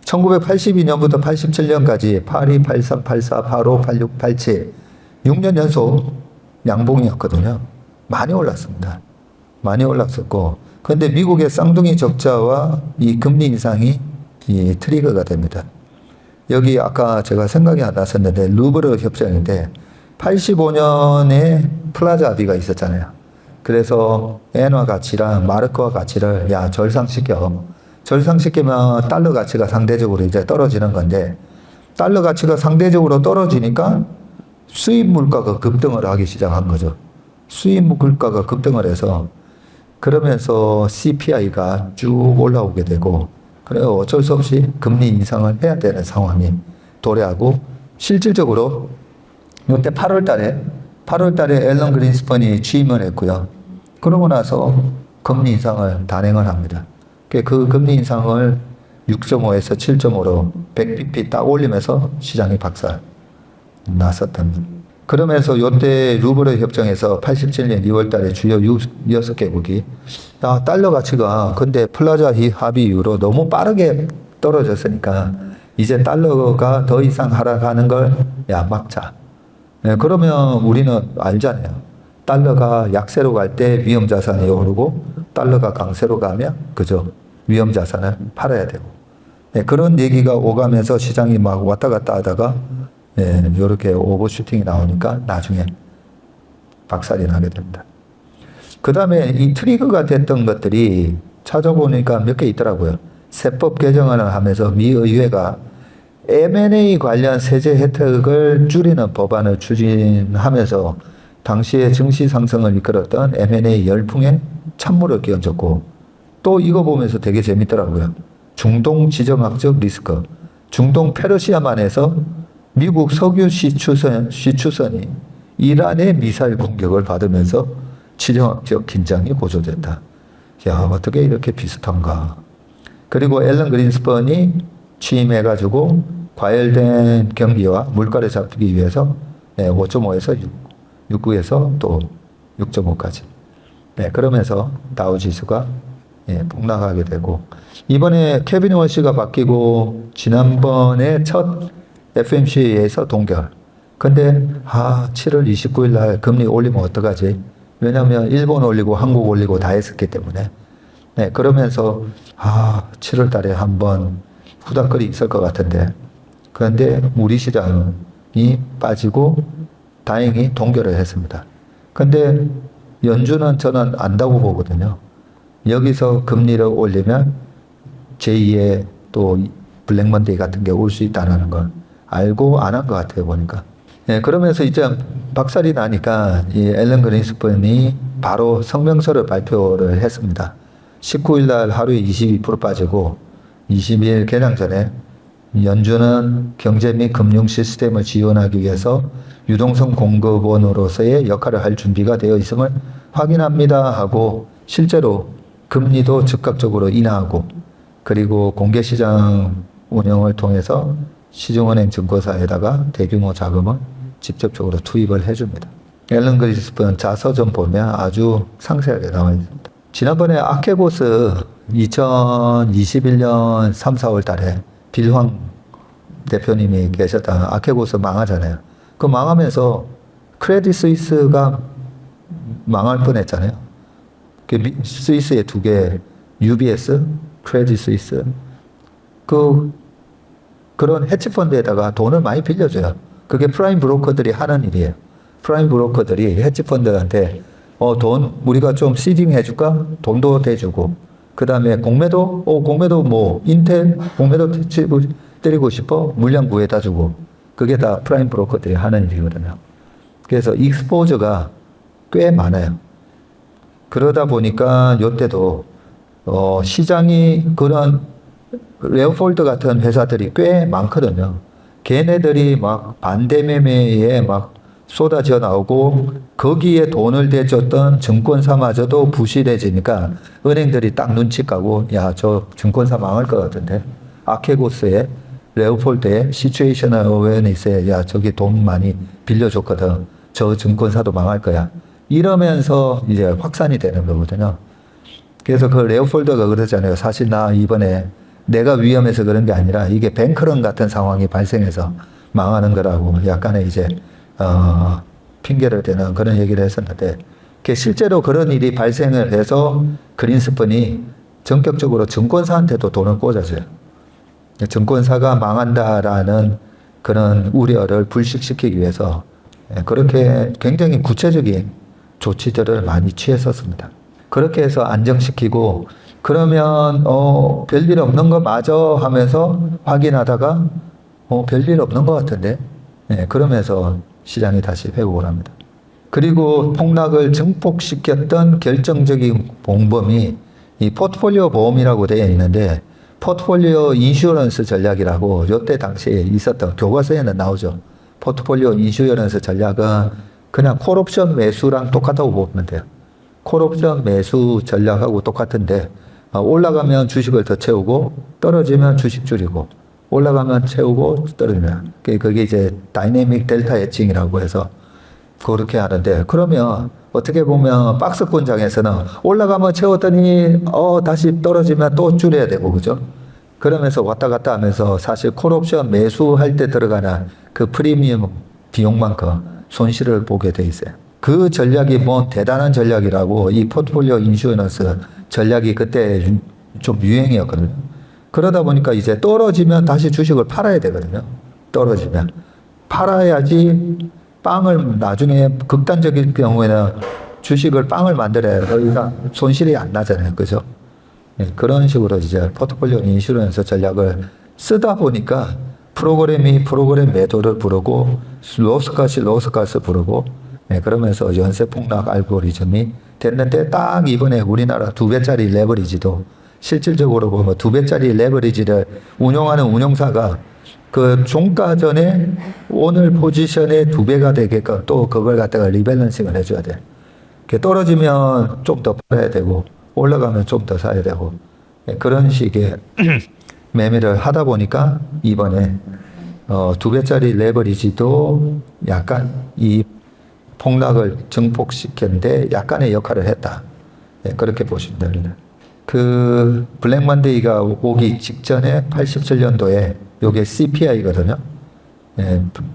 1982년부터 87년까지 82, 83, 84, 85, 86, 87 6년 연속 양봉이었거든요. 많이 올랐습니다. 많이 올랐었고 그런데 미국의 쌍둥이 적자와 이 금리 인상이 이 트리거가 됩니다. 여기 아까 제가 생각이 안 났었는데 루브르 협정인데 85년에 플라자 합의가 있었잖아요. 그래서 엔화 가치랑 마르크화 가치를 절상시키면 달러 가치가 상대적으로 이제 떨어지는 건데 달러 가치가 상대적으로 떨어지니까 수입 물가가 급등을 하기 시작한 거죠. 수입 물가가 급등을 해서 그러면서 CPI가 쭉 올라오게 되고 그래 어쩔 수 없이 금리 인상을 해야 되는 상황이 도래하고 실질적으로 이때 8월 달에 앨런 그린스펀이 취임을 했고요. 그러고 나서 금리 인상을 단행을 합니다. 그 금리 인상을 6.5에서 7.5로 100bp 딱 올리면서 시장이 박살 났었던. 그러면서 이때 루브르 협정에서 87년 2월 달에 주요 6개국이 달러 가치가 근데 플라자 합의 이후로 너무 빠르게 떨어졌으니까 이제 달러가 더 이상 하락하는 걸 막자. 그러면 우리는 알잖아요. 달러가 약세로 갈 때 위험 자산이 오르고 달러가 강세로 가면 그죠? 위험 자산을 팔아야 되고. 네, 그런 얘기가 오가면서 시장이 막 왔다 갔다 하다가 네, 이렇게 오버슈팅이 나오니까 나중에 박살이 나게 됩니다. 그 다음에 이 트리거가 됐던 것들이 찾아보니까 몇 개 있더라고요. 세법 개정안을 하면서 미 의회가 M&A 관련 세제 혜택을 줄이는 법안을 추진하면서 당시에 증시 상승을 이끌었던 M&A 열풍에 찬물을 끼얹었고, 또 이거 보면서 되게 재밌더라고요. 중동 지정학적 리스크. 중동 페르시아만에서 미국 석유 시추선이 이란의 미사일 공격을 받으면서 지정학적 긴장이 고조됐다. 야, 어떻게 이렇게 비슷한가. 그리고 앨런 그린스펀이 취임해가지고 과열된 경기와 물가를 잡기 위해서 5.5에서 6에서 또 6.5까지. 그러면서 다우지수가 폭락하게 되고, 이번에 케빈 월시가 바뀌고 지난번에 첫 FMC에서 동결. 근데 7월 29일 날 금리 올리면 어떡하지? 왜냐하면 일본 올리고 한국 올리고 다 했었기 때문에. 그러면서 7월 달에 한번 후닥거리 있을 것 같은데, 그런데 우리 시장이 빠지고 다행히 동결을 했습니다. 근데 연준은 저는 안다고 보거든요. 여기서 금리를 올리면 제2의 또 블랙먼데이 같은 게 올 수 있다는 걸 알고 안 한 것 같아요, 보니까. 그러면서 이제 박살이 나니까 이 앨런 그린스펀이 바로 성명서를 발표를 했습니다. 19일 날 하루에 22% 빠지고 22일 개장 전에 연준은 경제 및 금융 시스템을 지원하기 위해서 유동성 공급원으로서의 역할을 할 준비가 되어 있음을 확인합니다 하고, 실제로 금리도 즉각적으로 인하하고, 그리고 공개시장 운영을 통해서 시중은행 증권사에다가 대규모 자금을 직접적으로 투입을 해줍니다. 앨런 그린스펀 자서전 보면 아주 상세하게 나와 있습니다. 지난번에 아케고스 2021년 3, 4월 달에 빌황 대표님이 계셨던 아케고스 망하잖아요. 그 망하면서 크레딧 스위스가 망할 뻔했잖아요. 스위스의 두 개, UBS, 크레딧 스위스. 그런 헤지펀드에다가 돈을 많이 빌려줘요. 그게 프라임 브로커들이 하는 일이에요. 프라임 브로커들이 헤지펀드한테 돈 우리가 좀 시딩 해줄까? 돈도 대주고, 그 다음에 공매도 뭐 인텔 공매도 때리고 싶어? 물량 구해다 주고. 그게 다 프라임 브로커들이 하는 일이거든요. 그래서 익스포저가 꽤 많아요. 그러다 보니까 요때도 시장이 그런 레오폴드 같은 회사들이 꽤 많거든요. 걔네들이 막 반대 매매에 막 쏟아져 나오고, 거기에 돈을 대줬던 증권사마저도 부실해지니까 은행들이 딱 눈치 까고, 야, 저 증권사 망할 것 같은데. 아케고스에 레오폴드의 시츄에이셔널 어웨어니스에 야, 저기 돈 많이 빌려줬거든. 저 증권사도 망할 거야. 이러면서 이제 확산이 되는 거거든요. 그래서 그 레오폴드가 그러잖아요. 사실 나 이번에 내가 위험해서 그런 게 아니라 이게 뱅크런 같은 상황이 발생해서 망하는 거라고 약간의 이제 핑계를 대는 그런 얘기를 했었는데, 실제로 그런 일이 발생을 해서 그린스펀이 전격적으로 증권사한테도 돈을 꽂아줘요. 증권사가 망한다라는 그런 우려를 불식시키기 위해서 그렇게 굉장히 구체적인 조치들을 많이 취했었습니다. 그렇게 해서 안정시키고, 그러면 별일 없는 거 맞아 하면서 확인하다가 별일 없는 것 같은데, 그러면서 시장이 다시 회복을 합니다. 그리고 폭락을 증폭시켰던 결정적인 공범이 이 포트폴리오 보험이라고 되어 있는데, 포트폴리오 인슈어런스 전략이라고 요때 당시에 있었던 교과서에는 나오죠. 포트폴리오 인슈어런스 전략은 그냥 콜옵션 매수랑 똑같다고 보면 돼요. 콜옵션 매수 전략하고 똑같은데, 올라가면 주식을 더 채우고, 떨어지면 주식 줄이고, 올라가면 채우고, 떨어지면. 그게 이제 다이내믹 델타 해칭이라고 해서 그렇게 하는데, 그러면 어떻게 보면 박스권장에서는 올라가면 채웠더니 다시 떨어지면 또 줄여야 되고, 그죠? 그러면서 왔다 갔다 하면서 사실 콜옵션 매수할 때 들어가는 그 프리미엄 비용만큼 손실을 보게 돼 있어요. 그 전략이 뭐 대단한 전략이라고 이 포트폴리오 인슈어런스 전략이 그때 좀 유행이었거든요. 그러다 보니까 이제 떨어지면 다시 주식을 팔아야 되거든요. 떨어지면. 팔아야지 빵을 나중에 극단적인 경우에는 주식을 빵을 만들어야 더 이상 손실이 안 나잖아요. 그죠? 예, 그런 식으로 이제 포트폴리오 인슈런스 전략을 쓰다 보니까 프로그램 매도를 부르고 로스카시 부르고 예, 그러면서 연쇄 폭락 알고리즘이 됐는데 딱 이번에 우리나라 2배짜리 레버리지도 실질적으로 보면 2배짜리 레버리지를 운용하는 운용사가 그 종가 전에 오늘 포지션의 2배가 되게끔 또 그걸 갖다가 리밸런싱을 해줘야 돼. 떨어지면 좀 더 팔아야 되고 올라가면 좀 더 사야 되고 그런 식의 매매를 하다 보니까 이번에 2배짜리 레버리지도 약간 이 폭락을 증폭시켰는데 약간의 역할을 했다. 그렇게 보시면 됩니다. 그 블랙 먼데이가 오기 직전에 87년도에 요게 CPI거든요.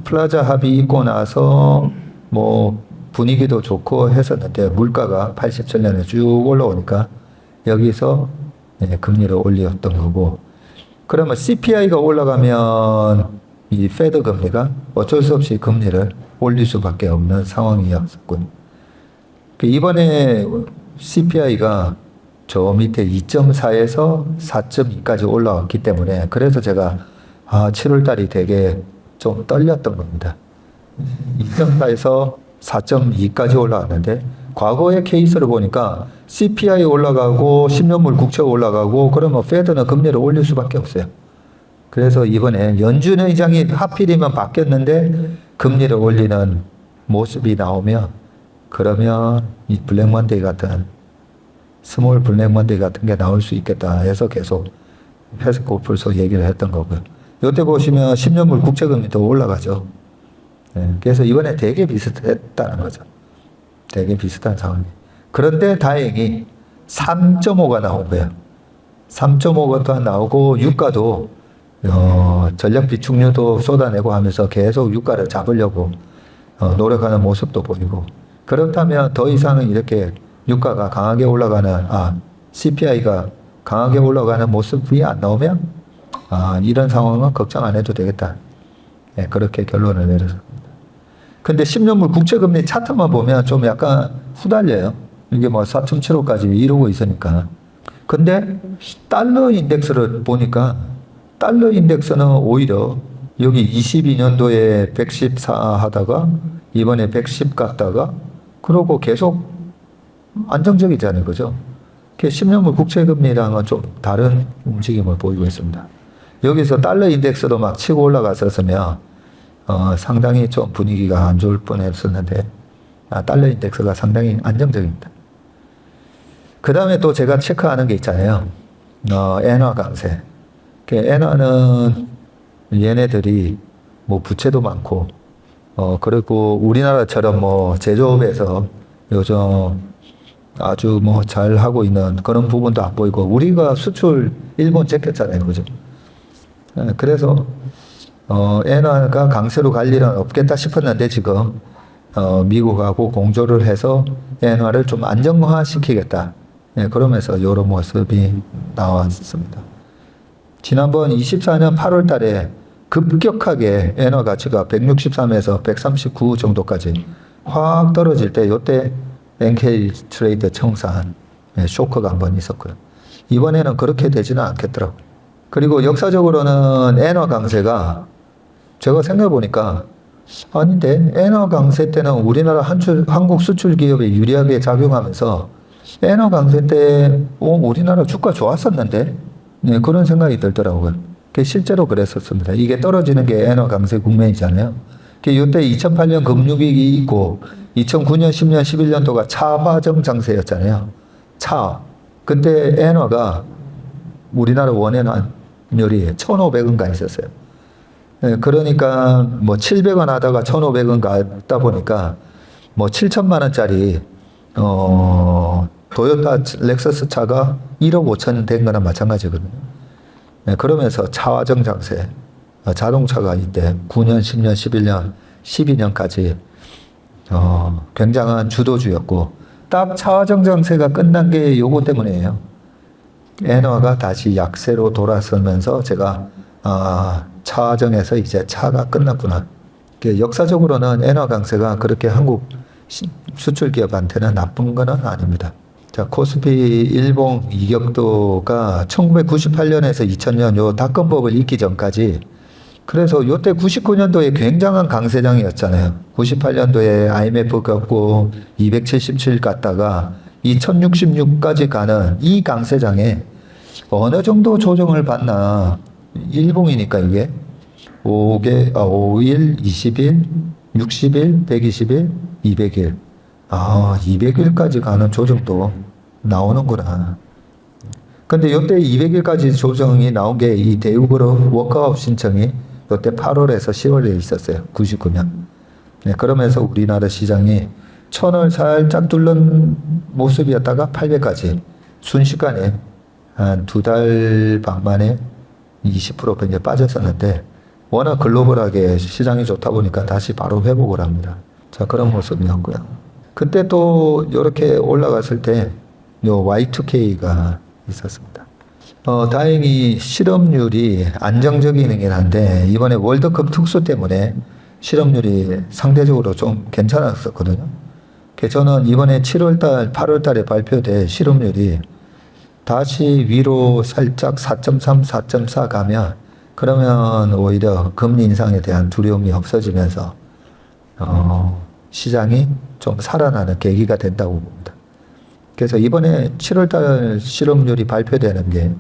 플라자 합의 있고 나서 뭐 분위기도 좋고 했었는데 물가가 87년에 쭉 올라오니까 여기서 금리를 올렸던 거고, 그러면 CPI가 올라가면 이 페드 금리가 어쩔 수 없이 금리를 올릴 수밖에 없는 상황이었군요. 이번에 CPI가 저 밑에 2.4에서 4.2까지 올라왔기 때문에 그래서 제가 7월 달이 되게 좀 떨렸던 겁니다. 2.4에서 4.2까지 올라왔는데 과거의 케이스를 보니까 CPI 올라가고 10년물 국채 올라가고 그러면 페드는 금리를 올릴 수밖에 없어요. 그래서 이번에 연준 의장이 하필이면 바뀌었는데 금리를 올리는 모습이 나오면 그러면 이 블랙 먼데이 같은 스몰 블랙 먼데이 같은 게 나올 수 있겠다 해서 계속 회색 고플소 얘기를 했던 거고요. 이때 보시면 10년물 국채금리도 올라가죠. 그래서 이번에 되게 비슷했다는 거죠. 되게 비슷한 상황이. 그런데 다행히 3.5가 나온 거예요. 3.5가 나오고 유가도 전략 비축률도 쏟아내고 하면서 계속 유가를 잡으려고 노력하는 모습도 보이고, 그렇다면 더 이상은 이렇게 유가가 강하게 올라가는 CPI가 강하게 올라가는 모습이 안 나오면 이런 상황은 걱정 안 해도 되겠다. 그렇게 결론을 내렸습니다. 근데 10년물 국채금리 차트만 보면 좀 약간 후달려요. 이게 뭐 4.75까지 이러고 있으니까. 근데 달러 인덱스를 보니까 달러 인덱스는 오히려 여기 22년도에 114 하다가 이번에 110 갔다가 그러고 계속 안정적이잖아요. 그죠? 10년물 국채금리랑은 좀 다른 움직임을 보이고 있습니다. 여기서 달러 인덱스도 막 치고 올라갔었으면 상당히 좀 분위기가 안 좋을 뻔했었는데 달러 인덱스가 상당히 안정적입니다. 그 다음에 또 제가 체크하는 게 있잖아요. 엔화 강세. 엔화는 얘네들이 뭐 부채도 많고 그리고 우리나라처럼 뭐 제조업에서 요즘 아주 뭐 잘 하고 있는 그런 부분도 안 보이고 우리가 수출 일본 제꼈잖아요. 그죠? 그래서 엔화가 강세로 갈 일은 없겠다 싶었는데 지금 미국하고 공조를 해서 엔화를 좀 안정화시키겠다. 그러면서 이런 모습이 나왔습니다. 지난번 24년 8월 달에 급격하게 엔화 가치가 163에서 139 정도까지 확 떨어질 때 이때 NK 트레이드 청산 쇼크가 한번 있었고요. 이번에는 그렇게 되지는 않겠더라고요. 그리고 역사적으로는 엔화 강세가 제가 생각해 보니까 아닌데 엔화 강세 때는 우리나라 한국 수출 기업에 유리하게 작용하면서 엔화 강세 때 우리나라 주가 좋았었는데 그런 생각이 들더라고요. 실제로 그랬었습니다. 이게 떨어지는 게 엔화 강세 국면이잖아요. 이때 2008년 금융위기 있고 2009년, 10년, 11년도가 차화정 장세였잖아요. 그때 엔화가 우리나라 원화율이 1,500원가 있었어요. 그러니까 뭐 700원 하다가 1,500원 갔다 보니까 뭐 7천만 원짜리 도요타 렉서스 차가 1억 5천 된 거나 마찬가지거든요. 그러면서 차화정 장세, 자동차가 이때 9년, 10년, 11년, 12년까지 굉장한 주도주였고 딱 차화정장세가 끝난 게 요거 때문이에요. 엔화가 다시 약세로 돌아서면서 제가 차화정에서 이제 차가 끝났구나. 역사적으로는 엔화 강세가 그렇게 한국 수출 기업한테는 나쁜 건 아닙니다. 자, 코스피 일봉 이격도가 1998년에서 2000년 요 닷컴법을 읽기 전까지, 그래서 요때 99년도에 굉장한 강세장이었잖아요. 98년도에 IMF 겪고 277 갔다가 2066까지 가는 이 강세장에 어느 정도 조정을 받나. 일봉이니까 이게 5일, 20일, 60일, 120일, 200일. 200일까지 가는 조정도 나오는구나. 근데 요때 200일까지 조정이 나온 게 이 대우그룹 워크아웃 신청이 요때 8월에서 10월에 있었어요. 99년. 네, 그러면서 우리나라 시장이 1000을 살짝 뚫는 모습이었다가 800까지 순식간에 한 2달 반 만에 20% 이제 빠졌었는데, 워낙 글로벌하게 시장이 좋다 보니까 다시 바로 회복을 합니다. 자, 그런 모습이었고요. 그때 또 이렇게 올라갔을 때 요 Y2K가 있었습니다. 다행히 실업률이 안정적이긴 한데 이번에 월드컵 특수 때문에 실업률이 상대적으로 좀 괜찮았었거든요. 그래서 저는 이번에 7월달, 8월달에 발표된 실업률이 다시 위로 살짝 4.3, 4.4 가면, 그러면 오히려 금리 인상에 대한 두려움이 없어지면서 시장이 좀 살아나는 계기가 된다고 봅니다. 그래서 이번에 7월달 실업률이 발표되는 게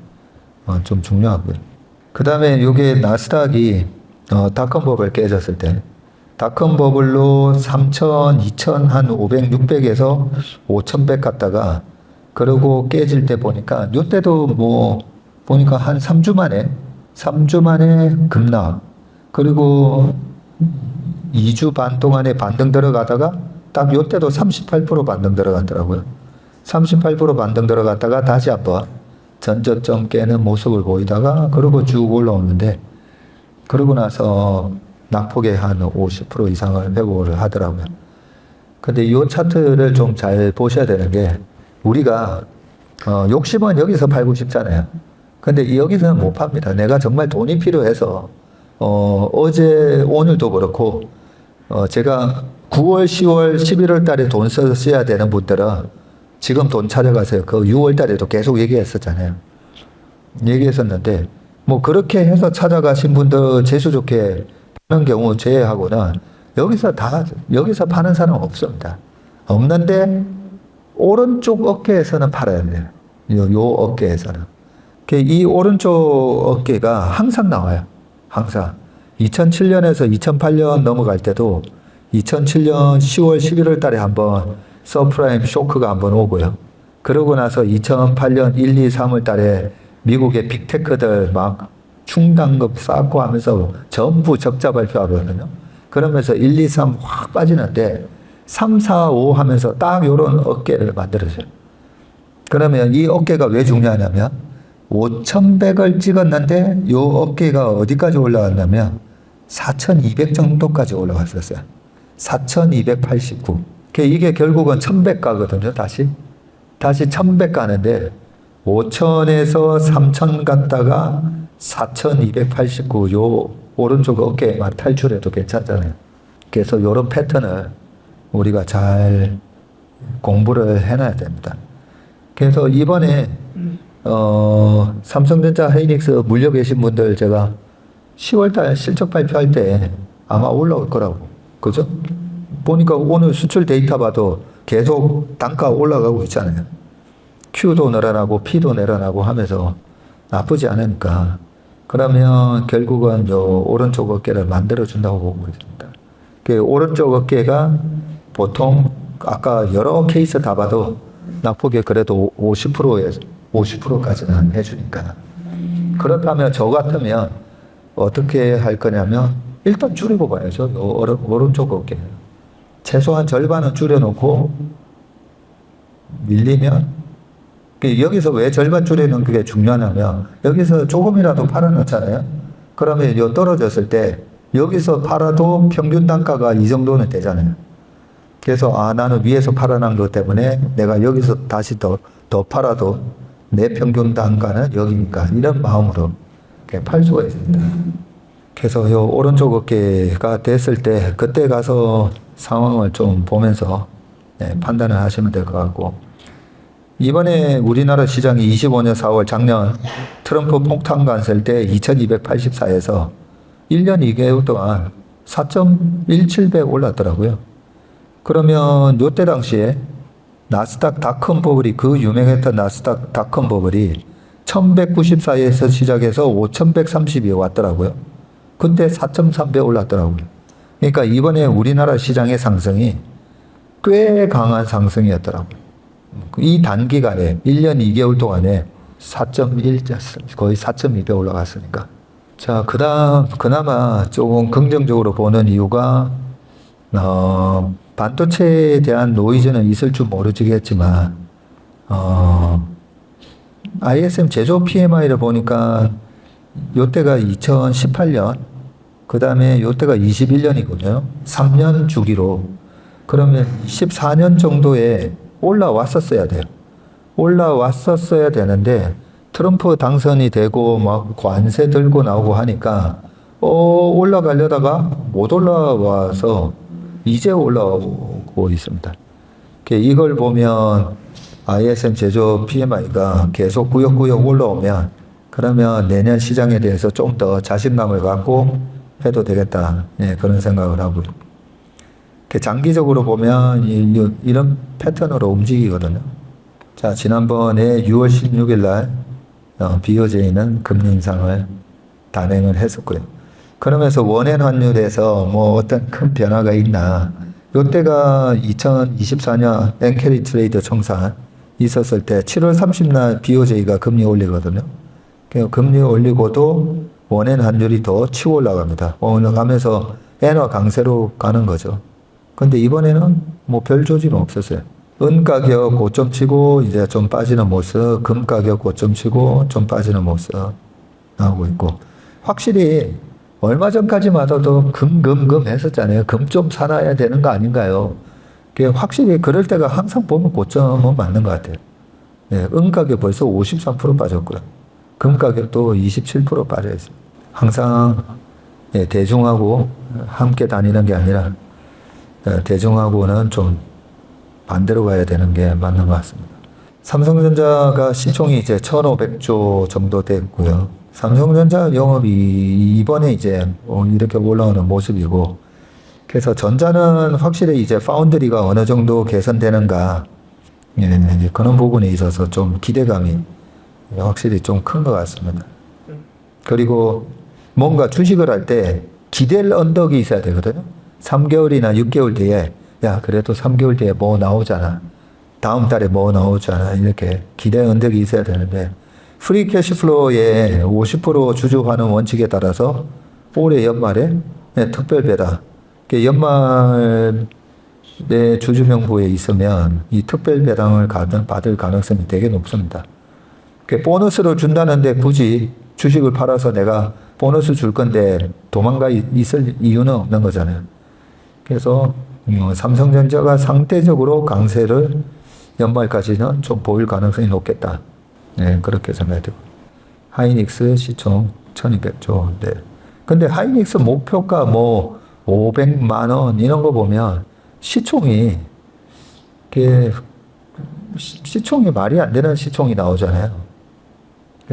좀 중요하고요. 그 다음에 이게 나스닥이 닷컴버블 깨졌을 때, 닷컴버블로 3,000, 2,000, 한 500, 600에서 5,100 갔다가, 그러고 깨질 때 보니까 이때도 뭐 보니까 한 3주 만에 급락, 그리고 2주 반 동안에 반등 들어가다가 딱 이때도 38% 반등 들어갔더라고요. 38% 반등 들어갔다가 다시 한번 전저점 깨는 모습을 보이다가 그러고 쭉 올라오는데, 그러고 나서 낙폭의 한 50% 이상을 회복을 하더라고요. 근데 이 차트를 좀 잘 보셔야 되는 게, 우리가 욕심은 여기서 팔고 싶잖아요. 근데 여기서는 못 팝니다. 내가 정말 돈이 필요해서 어제 오늘도 그렇고 제가 9월, 10월, 11월 달에 돈 써야 되는 분들은 지금 돈 찾아가세요. 그 6월 달에도 계속 얘기했었는데, 뭐 그렇게 해서 찾아가신 분들 재수 좋게 파는 경우 제외하고는 여기서 파는 사람 없습니다. 없는데 오른쪽 어깨에서는 팔아야 돼요. 요 어깨에서는. 이 오른쪽 어깨가 항상 나와요. 항상. 2007년에서 2008년 넘어갈 때도 2007년 10월, 11월 달에 한번 서프라임 쇼크가 한번 오고요. 그러고 나서 2008년 1, 2, 3월 달에 미국의 빅테크들 막 충당금 쌓고 하면서 전부 적자 발표하거든요. 그러면서 1, 2, 3 확 빠지는데 3, 4, 5 하면서 딱 요런 어깨를 만들어줘요. 그러면 이 어깨가 왜 중요하냐면 5,100을 찍었는데 요 어깨가 어디까지 올라갔냐면 4,200 정도까지 올라갔었어요. 4,289. 이게 결국은 1,100 가거든요. 다시 1,100 가는데 5,000에서 3,000 갔다가 4,289 요 오른쪽 어깨만 탈출해도 괜찮잖아요. 그래서 요런 패턴을 우리가 잘 공부를 해놔야 됩니다. 그래서 이번에 삼성전자, 하이닉스 물려 계신 분들 제가 10월달 실적 발표할 때 아마 올라올 거라고. 그죠? 보니까 오늘 수출 데이터 봐도 계속 단가 올라가고 있잖아요. Q도 늘어나고 P도 늘어나고 하면서 나쁘지 않으니까. 그러면 결국은 요 오른쪽 어깨를 만들어준다고 보고 있습니다. 그 오른쪽 어깨가 보통 아까 여러 케이스 다 봐도 낙폭에 그래도 50%까지는 해주니까. 그렇다면 저 같으면 어떻게 할 거냐면 일단 줄이고 봐야죠. 오른쪽 어깨. 최소한 절반은 줄여놓고 밀리면, 여기서 왜 절반 줄이는 그게 중요하냐면 여기서 조금이라도 팔아놓잖아요. 그러면 요 떨어졌을 때 여기서 팔아도 평균 단가가 이 정도는 되잖아요. 그래서 나는 위에서 팔아난 것 때문에 내가 여기서 다시 더 팔아도 내 평균 단가는 여기니까 이런 마음으로 팔 수가 있습니다. 그래서 요 오른쪽 어깨가 됐을 때 그때 가서 상황을 좀 보면서 판단을 하시면 될 것 같고, 이번에 우리나라 시장이 25년 4월 작년 트럼프 폭탄 관세 때 2284에서 1년 2개월 동안 4.17배 올랐더라고요. 그러면 요때 당시에 나스닥 닷컴 버블이, 그 유명했던 나스닥 닷컴 버블이 1194에서 시작해서 5130이 왔더라고요. 근데 4.3배 올랐더라고요. 그러니까 이번에 우리나라 시장의 상승이 꽤 강한 상승이었더라고요. 이 단기간에 1년 2개월 동안에 4.1, 거의 4.2배 올라갔으니까. 자, 그나마 조금 긍정적으로 보는 이유가, 반도체에 대한 노이즈는 있을 줄 모르겠지만, ISM 제조 PMI를 보니까 요때가 2018년, 그 다음에 요때가 21년이거든요. 3년 주기로. 그러면 14년 정도에 올라왔었어야 돼요. 올라왔었어야 되는데, 트럼프 당선이 되고 막 관세 들고 나오고 하니까 올라가려다가 못 올라와서 이제 올라오고 있습니다. 이걸 보면 ISM 제조 PMI가 계속 구역구역 올라오면, 그러면 내년 시장에 대해서 좀 더 자신감을 갖고 해도 되겠다. 그런 생각을 하고요. 장기적으로 보면 이런 패턴으로 움직이거든요. 자, 지난번에 6월 16일 날 BOJ는 금리 인상을 단행을 했었고요. 그러면서 원엔 환율에서 뭐 어떤 큰 변화가 있나, 요때가 2024년 엔캐리 트레이드 청산 있었을 때 7월 30날 BOJ가 금리 올리거든요. 금리 올리고도 원엔 환율이 더 치고 올라갑니다. 올라가면서 엔화 강세로 가는 거죠. 근데 이번에는 뭐 별 조짐은 없었어요. 은 가격 고점 치고 이제 좀 빠지는 모습, 금 가격 고점 치고 좀 빠지는 모습 나오고 있고, 확실히 얼마 전까지만 해도 금 했었잖아요. 금 좀 사놔야 되는 거 아닌가요? 확실히 그럴 때가 항상 보면 고점은 맞는 것 같아요. 은 가격 벌써 53% 빠졌고요. 금 가격도 27% 빠져 있어요. 항상 대중하고 함께 다니는 게 아니라 대중하고는 좀 반대로 가야 되는 게 맞는 것 같습니다. 삼성전자가 시총이 이제 1,500조 정도 됐고요. 삼성전자 영업이 이번에 이제 이렇게 올라오는 모습이고, 그래서 전자는 확실히 이제 파운드리가 어느 정도 개선되는가, 그런 부분에 있어서 좀 기대감이 확실히 좀 큰 것 같습니다. 그리고 뭔가 주식을 할 때 기댈 언덕이 있어야 되거든요. 3개월이나 6개월 뒤에, 야, 그래도 3개월 뒤에 뭐 나오잖아. 다음 달에 뭐 나오잖아. 이렇게 기대 언덕이 있어야 되는데, 프리 캐시플로우의 50% 주주환원 원칙에 따라서 올해 연말에 특별 배당, 연말에 주주명부에 있으면 이 특별 배당을 받을 가능성이 되게 높습니다. 보너스를 준다는데 굳이 주식을 팔아서 내가 보너스 줄 건데 도망가 있을 이유는 없는 거잖아요. 그래서 삼성전자가 상대적으로 강세를 연말까지는 좀 보일 가능성이 높겠다. 그렇게 생각되고, 하이닉스 시총 1200조. 근데 하이닉스 목표가 뭐 500만 원 이런 거 보면 시총이 말이 안 되는 시총이 나오잖아요.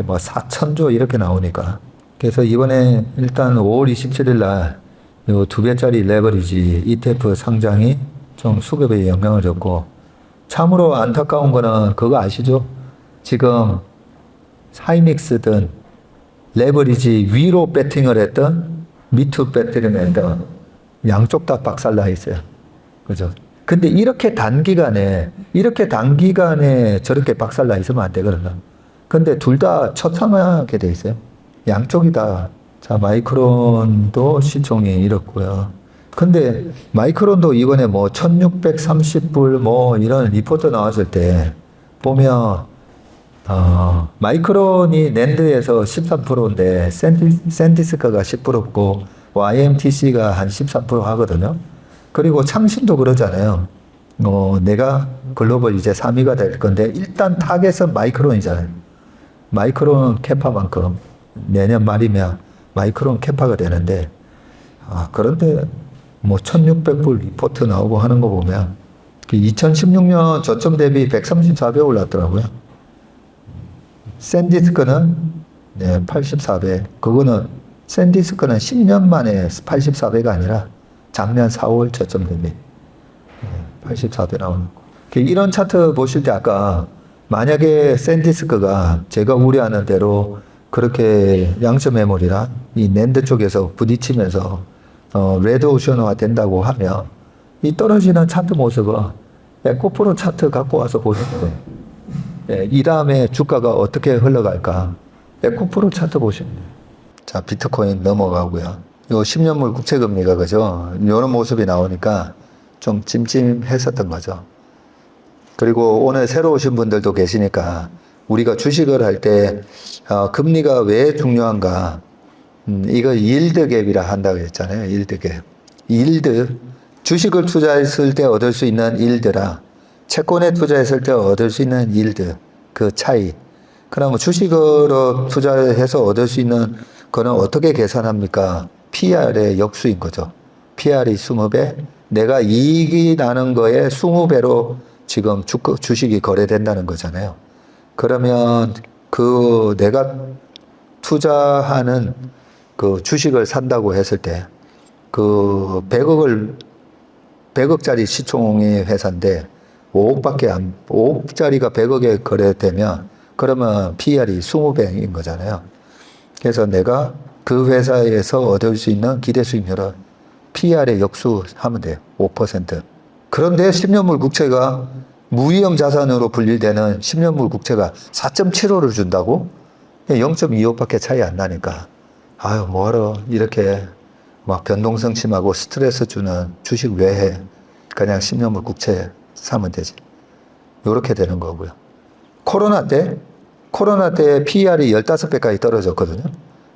뭐 4,000조 이렇게 나오니까. 그래서 이번에 일단 5월 27일 날 요 2배짜리 레버리지 ETF 상장이 좀 수급에 영향을 줬고, 참으로 안타까운 거는 그거 아시죠? 지금 하이닉스든 레버리지 위로 배팅을 했던 밑으로 배팅을 했던 양쪽 다 박살나 있어요. 그죠? 근데 이렇게 단기간에 저렇게 박살나 있으면 안 되거든요. 근데 둘 다 처참하게 돼 있어요. 양쪽이 다. 자, 마이크론도 시총이 이렇고요. 근데 마이크론도 이번에 뭐 1630불 뭐 이런 리포트 나왔을 때 보면 마이크론이 낸드에서 13%인데 샌디스크가 10%고 YMTC가 한 13% 하거든요. 그리고 창신도 그러잖아요. 내가 글로벌 이제 3위가 될 건데, 일단 타겟은 마이크론이잖아요. 마이크론 캐파만큼 내년 말이면 마이크론 캐파가 되는데, 그런데 뭐 1600불 리포트 나오고 하는 거 보면 2016년 저점 대비 134배 올랐더라고요. 샌디스크는 84배. 그거는 샌디스크는 10년 만에 84배가 아니라 작년 4월 저점 대비 84배 나오는 거. 이런 차트 보실 때 아까 만약에 샌디스크가 제가 우려하는 대로 그렇게 양처 메모리랑 이 낸드 쪽에서 부딪히면서 레드오션화 된다고 하면 이 떨어지는 차트 모습은 에코프로 차트 갖고 와서 보시면 돼요. 이 다음에 주가가 어떻게 흘러갈까? 에코프로 차트 보시면 돼요. 자, 비트코인 넘어가고요. 요 10년물 국채금리가 그죠? 이런 모습이 나오니까 좀 찜찜했었던 거죠. 그리고 오늘 새로 오신 분들도 계시니까 우리가 주식을 할 때 금리가 왜 중요한가? 이거 일드 갭이라 한다고 했잖아요. 일드 갭. 일드, 주식을 투자했을 때 얻을 수 있는 일드라 채권에 투자했을 때 얻을 수 있는 일드, 그 차이. 그러면 주식으로 투자해서 얻을 수 있는 거는 어떻게 계산합니까? PR의 역수인 거죠. PR이 20배, 내가 이익이 나는 거에 20배로 지금 주식이 거래된다는 거잖아요. 그러면 그 내가 투자하는 그 주식을 산다고 했을 때 그 100억짜리 시총의 회사인데 5억짜리가 100억에 거래되면 그러면 PR이 20배인 거잖아요. 그래서 내가 그 회사에서 얻을 수 있는 기대 수익률은 PR의 역수하면 돼요. 5%. 그런데 10년물 국채가 무위험 자산으로 분류되는 10년물 국채가 4.75를 준다고? 0.25밖에 차이 안 나니까 아유 뭐하러 이렇게 막 변동성 심하고 스트레스 주는 주식 왜 해? 그냥 10년물 국채 사면 되지. 요렇게 되는 거고요. 코로나 때 PER이 15배까지 떨어졌거든요.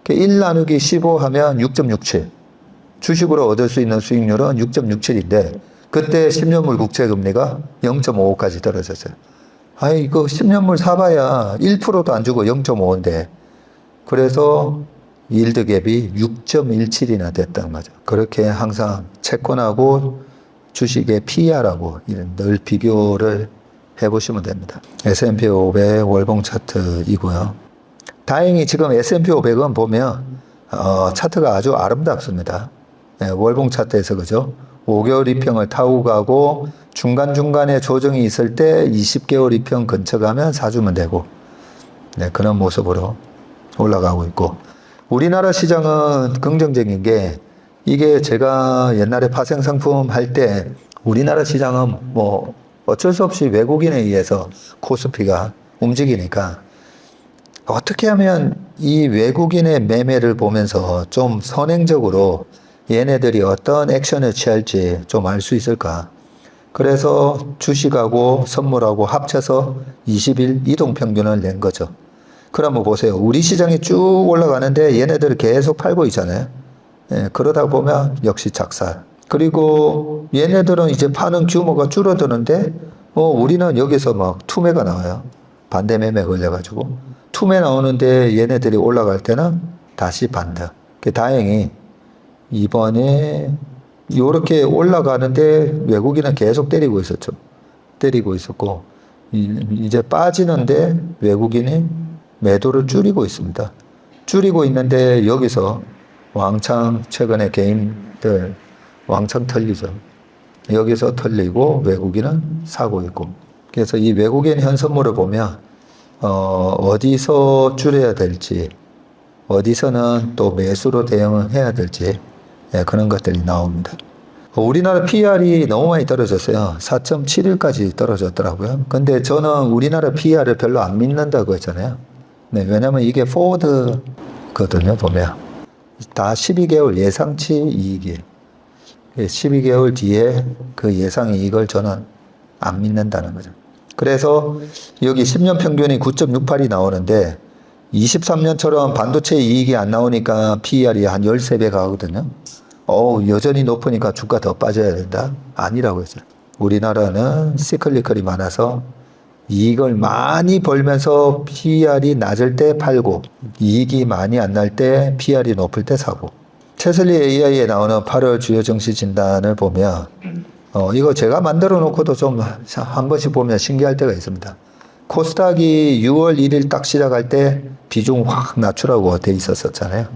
1 나누기 15 하면 6.67. 주식으로 얻을 수 있는 수익률은 6.67인데 그때 10년물 국채 금리가 0.55까지 떨어졌어요. 아이 이거 10년물 사봐야 1%도 안 주고 0.5인데 그래서 일드 갭이 6.17이나 됐단 말이죠. 그렇게 항상 채권하고 주식의 PER하고 늘 비교를 해보시면 됩니다. S&P 500 월봉 차트이고요. 다행히 지금 S&P 500은 보면 차트가 아주 아름답습니다. 월봉 차트에서 그죠? 5개월 이평을 타고 가고 중간중간에 조정이 있을 때 20개월 이평 근처 가면 사주면 되고 그런 모습으로 올라가고 있고 우리나라 시장은 긍정적인 게 이게 제가 옛날에 파생상품 할 때 우리나라 시장은 뭐 어쩔 수 없이 외국인에 의해서 코스피가 움직이니까 어떻게 하면 이 외국인의 매매를 보면서 좀 선행적으로 얘네들이 어떤 액션을 취할지 좀 알 수 있을까. 그래서 주식하고 선물하고 합쳐서 20일 이동평균을 낸 거죠. 그러면 보세요. 우리 시장이 쭉 올라가는데 얘네들을 계속 팔고 있잖아요. 그러다 보면 역시 작살. 그리고 얘네들은 이제 파는 규모가 줄어드는데 우리는 여기서 막 투매가 나와요. 반대 매매 걸려가지고 투매 나오는데 얘네들이 올라갈 때는 다시 반대. 다행히 이번에 이렇게 올라가는데 외국인은 계속 때리고 있었죠. 때리고 있었고 이제 빠지는데 외국인이 매도를 줄이고 있습니다. 줄이고 있는데 여기서 왕창 최근에 개인들 왕창 털리죠. 여기서 털리고 외국인은 사고 있고. 그래서 이 외국인 현선물을 보면 어디서 줄여야 될지 어디서는 또 매수로 대응을 해야 될지 그런 것들이 나옵니다. 우리나라 PER이 너무 많이 떨어졌어요. 4.71까지 떨어졌더라고요. 근데 저는 우리나라 PER을 별로 안 믿는다고 했잖아요. 왜냐면 이게 포워드거든요, 보면. 다 12개월 예상치 이익이에요. 12개월 뒤에 그 예상 이익을 저는 안 믿는다는 거죠. 그래서 여기 10년 평균이 9.68이 나오는데 23년처럼 반도체 이익이 안 나오니까 PER이 한 13배 가거든요. 여전히 높으니까 주가 더 빠져야 된다? 아니라고 했어요. 우리나라는 시클리컬이 많아서 이익을 많이 벌면서 PER이 낮을 때 팔고 이익이 많이 안 날 때 PER이 높을 때 사고. 체슬리 AI에 나오는 8월 주요 증시 진단을 보면 이거 제가 만들어 놓고도 좀 한 번씩 보면 신기할 때가 있습니다. 코스닥이 6월 1일 딱 시작할 때 비중 확 낮추라고 돼 있었잖아요.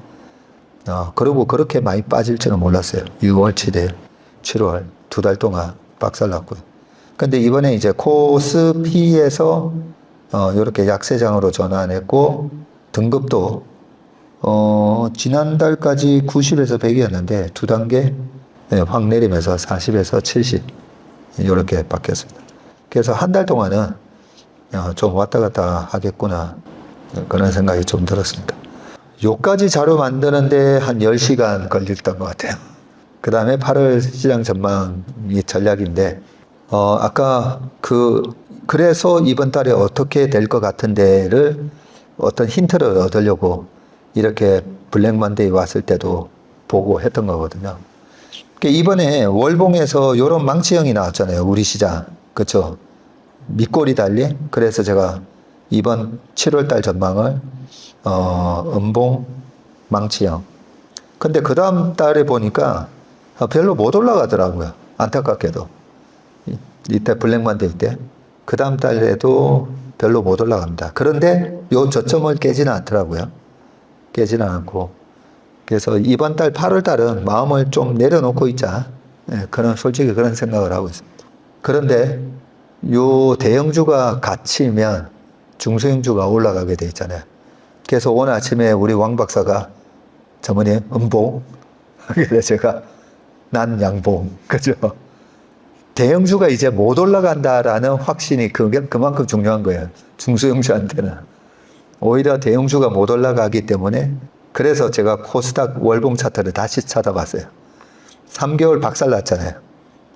그리고 그렇게 많이 빠질 줄은 몰랐어요. 6월 7일, 7월 두 달 동안 박살났고요. 근데 이번에 이제 코스피에서 이렇게 약세장으로 전환했고 등급도 지난달까지 90에서 100이었는데 두 단계 확 내리면서 40에서 70 이렇게 바뀌었습니다. 그래서 한 달 동안은 좀 왔다 갔다 하겠구나 그런 생각이 좀 들었습니다. 요까지 자료 만드는데 한 10시간 걸렸던 것 같아요. 그 다음에 8월 시장 전망이 전략인데 아까 그래서 이번 달에 어떻게 될 것 같은데를 어떤 힌트를 얻으려고 이렇게 블랙 먼데이 왔을 때도 보고 했던 거거든요. 이번에 월봉에서 이런 망치형이 나왔잖아요. 우리 시장. 그렇죠? 밑꼬리 달린. 그래서 제가 이번 7월 달 전망을 음봉 망치형. 근데 그 다음 달에 보니까 별로 못 올라가더라고요. 안타깝게도. 이때 블랙 먼데이 때. 그 다음 달에도 별로 못 올라갑니다. 그런데 요 저점을 깨지는 않더라고요. 깨지는 않고. 그래서 이번 달 8월 달은 마음을 좀 내려놓고 있자. 솔직히 그런 생각을 하고 있습니다. 그런데 요 대형주가 갇히면 중소형주가 올라가게 돼 있잖아요. 그래서 오늘 아침에 우리 왕 박사가 저번에 음봉. 그래서 제가 난 양봉. 그죠? 대형주가 이제 못 올라간다라는 확신이 그만큼 중요한 거예요. 중소형주한테는. 오히려 대형주가 못 올라가기 때문에 그래서 제가 코스닥 월봉 차트를 다시 찾아봤어요. 3개월 박살 났잖아요.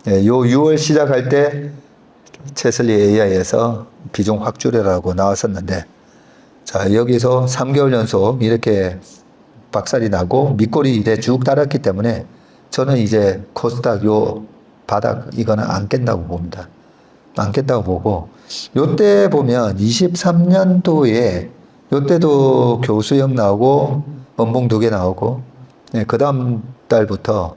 요 6월 시작할 때 체슬리 AI에서 비중 확 줄여라고 나왔었는데 자, 여기서 3개월 연속 이렇게 박살이 나고 밑꼬리 이래 쭉 달았기 때문에 저는 이제 코스닥 요 바닥 이거는 안 깬다고 봅니다. 안 깼다고 보고 요때 보면 23년도에 요때도 교수형 나오고 음봉 2개 나오고 그 다음 달부터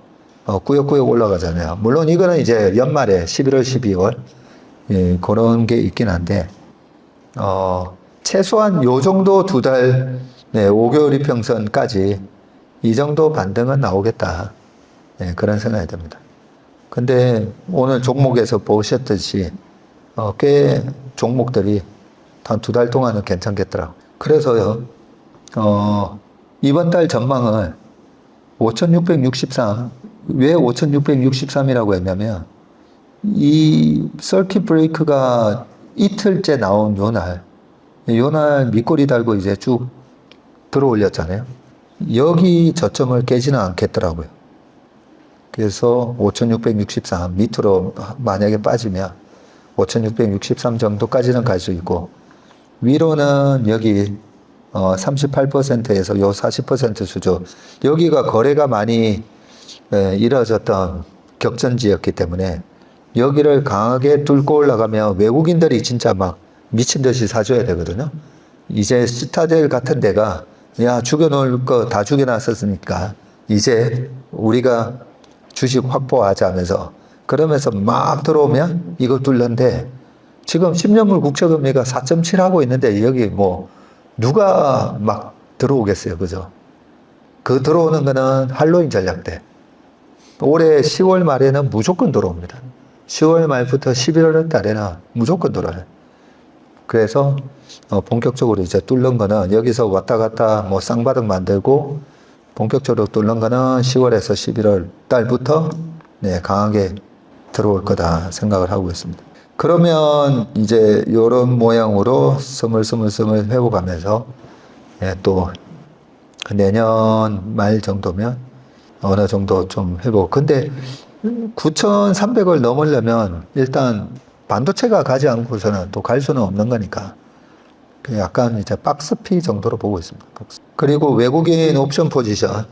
꾸역꾸역 올라가잖아요. 물론 이거는 이제 연말에 11월 12월 그런 게 있긴 한데 최소한 요 정도 두 달 5개월 이평선까지 이 정도 반등은 나오겠다 그런 생각이 듭니다. 근데 오늘 종목에서 보셨듯이 꽤 종목들이 한 두 달 동안은 괜찮겠더라고요. 그래서요, 이번 달 전망을 5663, 왜 5663이라고 했냐면, 이 서킷 브레이크가 이틀째 나온 요날 밑꼬리 달고 이제 쭉 들어 올렸잖아요. 여기 저점을 깨지는 않겠더라고요. 그래서 5663 밑으로 만약에 빠지면 5663 정도까지는 갈 수 있고 위로는 여기 38%에서 요 40% 수준 여기가 거래가 많이 이루어졌던 격전지였기 때문에 여기를 강하게 뚫고 올라가면 외국인들이 진짜 막 미친 듯이 사줘야 되거든요. 이제 시타델 같은 데가 야 죽여놓을 거 다 죽여놨었으니까 이제 우리가 주식 확보하자면서 그러면서 막 들어오면 이걸 뚫는데 지금 10년물 국채금리가 4.7 하고 있는데 여기 뭐 누가 막 들어오겠어요. 그죠? 그 들어오는 거는 할로윈 전략 때 올해 10월 말에는 무조건 들어옵니다. 10월 말부터 11월 달에는 무조건 들어와요. 그래서 본격적으로 이제 뚫는 거는 여기서 왔다 갔다 뭐 쌍바닥 만들고 본격적으로 뚫는 거는 10월에서 11월 달부터 강하게 들어올 거다 생각을 하고 있습니다. 그러면 이제 이런 모양으로 스물스물 회복하면서 또 내년 말 정도면 어느 정도 좀 회복. 근데 9,300을 넘으려면 일단 반도체가 가지 않고서는 또 갈 수는 없는 거니까 약간 이제 박스피 정도로 보고 있습니다. 그리고 외국인 옵션 포지션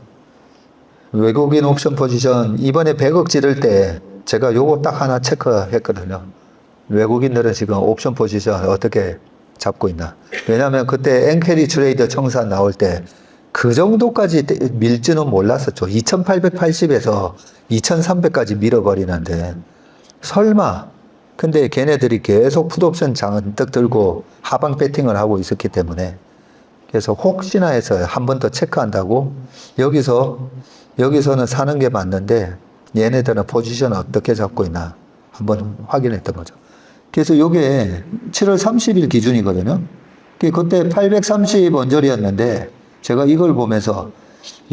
이번에 100억 지를 때 제가 요거 딱 하나 체크했거든요. 외국인들은 지금 옵션 포지션 어떻게 잡고 있나. 왜냐하면 그때 엔캐리 트레이더 청산 나올 때 그 정도까지 밀지는 몰랐었죠. 2880에서 2300까지 밀어버리는데 설마. 근데 걔네들이 계속 풋옵션 잔뜩 들고 하방 배팅을 하고 있었기 때문에 그래서 혹시나 해서 한 번 더 체크한다고 여기서는 사는 게 맞는데 얘네들은 포지션 어떻게 잡고 있나 한번 확인했던 거죠. 그래서 요게 7월 30일 기준이거든요. 그때 830 언저리였는데 제가 이걸 보면서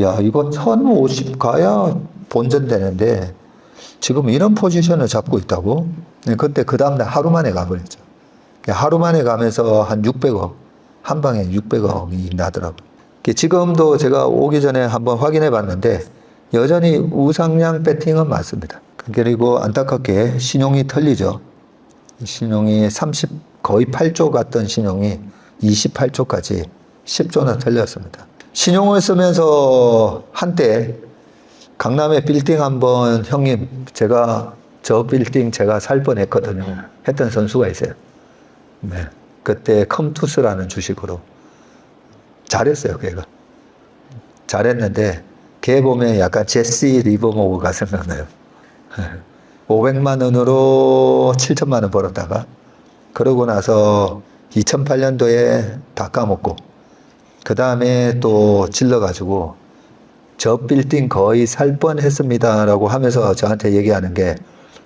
야, 이거 1050 가야 본전 되는데 지금 이런 포지션을 잡고 있다고? 그때 그 다음날 하루 만에 가버렸죠. 하루 만에 가면서 한 600억, 한 방에 600억이 나더라고요. 지금도 제가 오기 전에 한번 확인해 봤는데 여전히 우상향 배팅은 맞습니다. 그리고 안타깝게 신용이 털리죠. 신용이 거의 8조 갔던 신용이 28조까지 10조나 털렸습니다. 신용을 쓰면서 한때 강남에 빌딩 한번 형님 저 빌딩 제가 살 뻔했거든요. 했던 선수가 있어요. 네. 그때 컴투스라는 주식으로 잘했어요. 걔가 잘했는데 걔 보면 약간 제시 리버모어가 생각나요. 500만 원으로 7천만 원 벌었다가 그러고 나서 2008년도에 다 까먹고 그 다음에 또 질러가지고 저 빌딩 거의 살 뻔했습니다 라고 하면서 저한테 얘기하는 게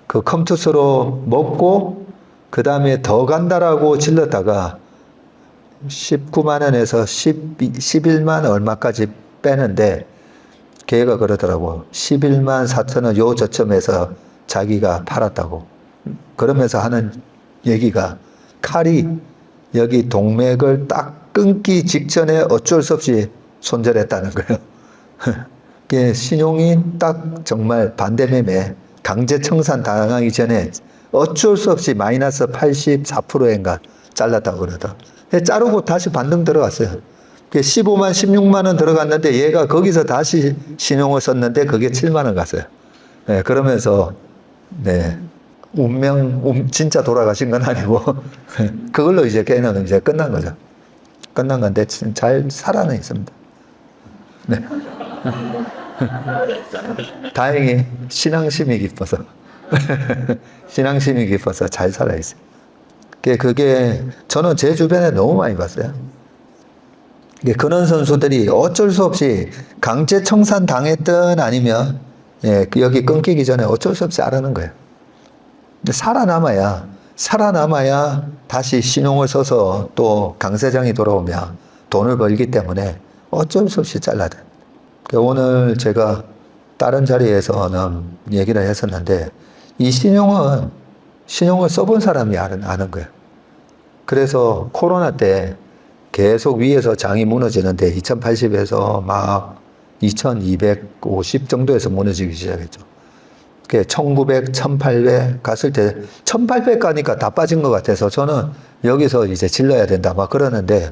그 컴투스로 먹고 그 다음에 더 간다라고 질렀다가 19만 원에서 11만 얼마까지 빼는데 걔가 그러더라고. 11만 4천 원 요 저점에서 자기가 팔았다고. 그러면서 하는 얘기가 칼이 여기 동맥을 딱 끊기 직전에 어쩔 수 없이 손절했다는 거예요. 신용이 딱 정말 반대매매 강제 청산 당하기 전에 어쩔 수 없이 마이너스 84%인가 잘랐다고 그러더라고요. 자르고 다시 반등 들어갔어요. 15만, 16만 원 들어갔는데 얘가 거기서 다시 신용을 썼는데 그게 7만 원 갔어요. 네, 그러면서 네, 진짜 돌아가신 건 아니고 그걸로 이제 걔는 이제 끝난 거죠. 끝난 건데 잘 살아는 있습니다. 네. 다행히 신앙심이 깊어서 신앙심이 깊어서 잘 살아있어요. 그게 저는 제 주변에 너무 많이 봤어요. 그런 선수들이 어쩔 수 없이 강제 청산 당했든 아니면 여기 끊기기 전에 어쩔 수 없이 알아는 거예요. 살아남아야 다시 신용을 써서 또 강세장이 돌아오면 돈을 벌기 때문에 어쩔 수 없이 잘라야 돼요. 오늘 제가 다른 자리에서는 얘기를 했었는데 이 신용을 써본 사람이 아는 거예요. 그래서 코로나 때 계속 위에서 장이 무너지는데 2080에서 막 2250 정도에서 무너지기 시작했죠. 1900, 1800 갔을 때 1800 가니까 다 빠진 것 같아서 저는 여기서 이제 질러야 된다 막 그러는데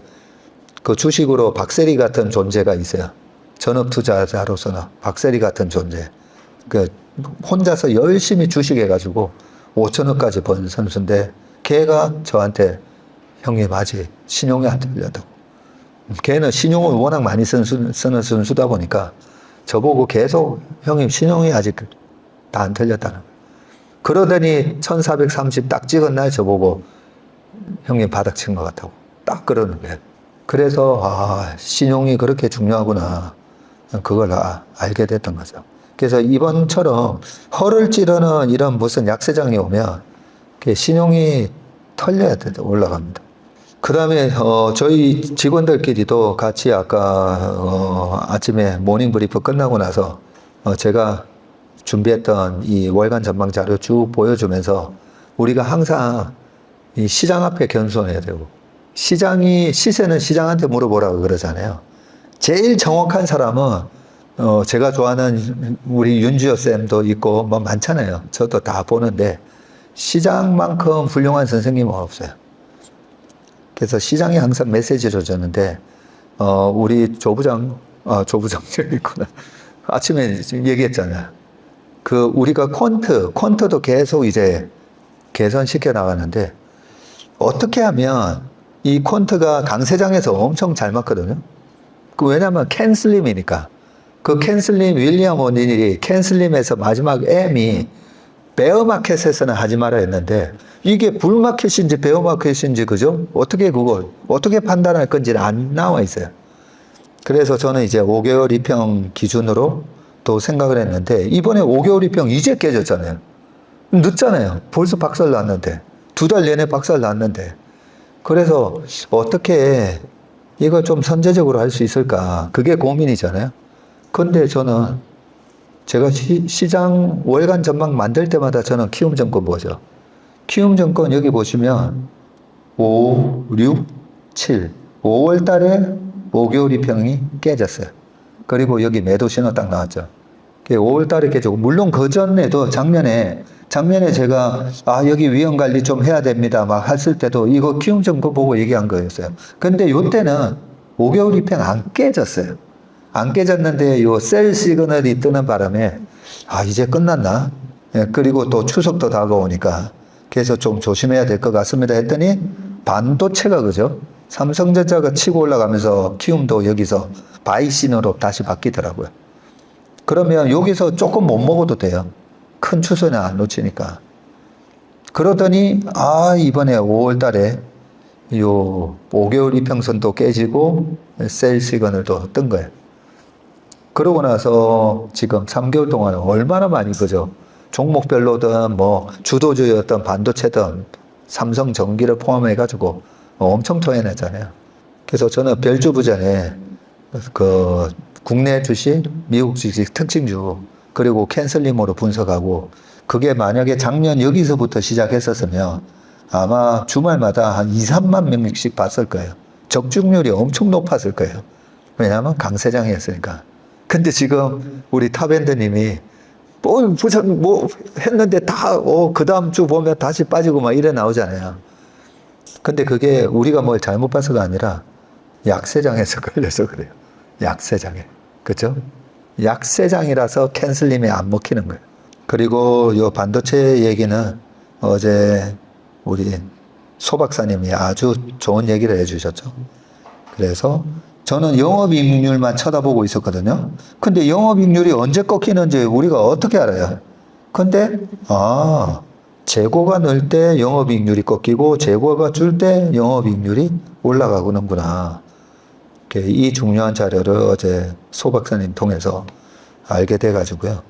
그 주식으로 박세리 같은 존재가 있어요. 전업 투자자로서는 박세리 같은 존재. 혼자서 열심히 주식해가지고 5천억까지 번 선수인데 걔가 저한테 형님 아직 신용이 안 틀렸다고. 걔는 신용을 워낙 많이 쓰는 선수다 보니까 저보고 계속 형님 신용이 아직 다 안 틀렸다는 거예요. 그러더니 1430 딱 찍은 날 저보고 형님 바닥 친 것 같다고 딱 그러는 거예요. 그래서 신용이 그렇게 중요하구나 그걸 알게 됐던 거죠. 그래서 이번처럼 허를 찌르는 이런 무슨 약세장이 오면 신용이 털려야 돼 올라갑니다. 그 다음에 저희 직원들끼리도 같이 아까 아침에 모닝 브리프 끝나고 나서 제가 준비했던 이 월간 전망 자료 쭉 보여주면서 우리가 항상 이 시장 앞에 겸손해야 되고 시세는 시장한테 물어보라고 그러잖아요. 제일 정확한 사람은 제가 좋아하는 우리 윤주여 쌤도 있고 뭐 많잖아요. 저도 다 보는데 시장만큼 훌륭한 선생님은 없어요. 그래서 시장이 항상 메시지를 줬는데 우리 조부장 저기 있구나. 아침에 얘기했잖아요. 그 우리가 퀀트도 계속 이제 개선시켜 나가는데 어떻게 하면 이 퀀트가 강세장에서 엄청 잘 맞거든요. 그 왜냐하면 캔슬림이니까. 그 캔슬림 윌리엄 오닐이 캔슬림에서 마지막 M이 베어마켓에서는 하지 말아 했는데 이게 불마켓인지 베어마켓인지 그죠? 어떻게 그걸 어떻게 판단할 건지는 안 나와 있어요. 그래서 저는 이제 5개월 입형 기준으로 또 생각을 했는데 이번에 5개월 입형 이제 깨졌잖아요. 늦잖아요. 벌써 박살 났는데 2달 내내 박살 났는데 그래서 어떻게 이걸 좀 선제적으로 할 수 있을까 그게 고민이잖아요. 근데 저는 제가 시장 월간 전망 만들 때마다 저는 키움증권 보죠. 키움증권 여기 보시면 5, 6, 7 5월 달에 5개월 입형이 깨졌어요. 그리고 여기 매도 신호 딱 나왔죠. 5월 달에 깨지고 물론 그 전에도 작년에 제가 여기 위험 관리 좀 해야 됩니다 막 했을 때도 이거 키움증권 보고 얘기한 거였어요. 근데 요때는 5개월 입형 안 깨졌어요. 안 깨졌는데 요 셀 시그널이 뜨는 바람에 이제 끝났나? 그리고 또 추석도 다가오니까 그래서 좀 조심해야 될 것 같습니다 했더니 반도체가 그죠? 삼성전자가 치고 올라가면서 키움도 여기서 바이 신호로 다시 바뀌더라고요. 그러면 여기서 조금 못 먹어도 돼요. 큰 추세는 안 놓치니까. 그러더니 이번에 5월 달에 요 5개월 이평선도 깨지고 셀 시그널도 뜬 거예요. 그러고 나서 지금 3개월 동안 얼마나 많이 그죠? 종목별로든 뭐 주도주였던 반도체든 삼성전기를 포함해가지고 엄청 토해냈잖아요. 그래서 저는 별주부전에 그 국내 주식, 미국 주식 특징주 그리고 캔슬림으로 분석하고 그게 만약에 작년 여기서부터 시작했었으면 아마 주말마다 한 2, 3만 명씩 봤을 거예요. 적중률이 엄청 높았을 거예요. 왜냐하면 강세장이었으니까. 근데 지금 우리 탑엔드님이 뭐 했는데 그 다음 주 보면 다시 빠지고 막 이래 나오잖아요. 근데 그게 우리가 뭘 잘못 봐서가 아니라 약세장에서 걸려서 그래요. 약세장에. 그죠? 약세장이라서 캔슬림이 안 먹히는 거예요. 그리고 요 반도체 얘기는 어제 우리 소 박사님이 아주 좋은 얘기를 해주셨죠. 그래서 저는 영업이익률만 쳐다보고 있었거든요. 근데 영업이익률이 언제 꺾이는지 우리가 어떻게 알아요? 근데 재고가 늘 때 영업이익률이 꺾이고 재고가 줄 때 영업이익률이 올라가는구나. 이 중요한 자료를 어제 소 박사님 통해서 알게 돼가지고요.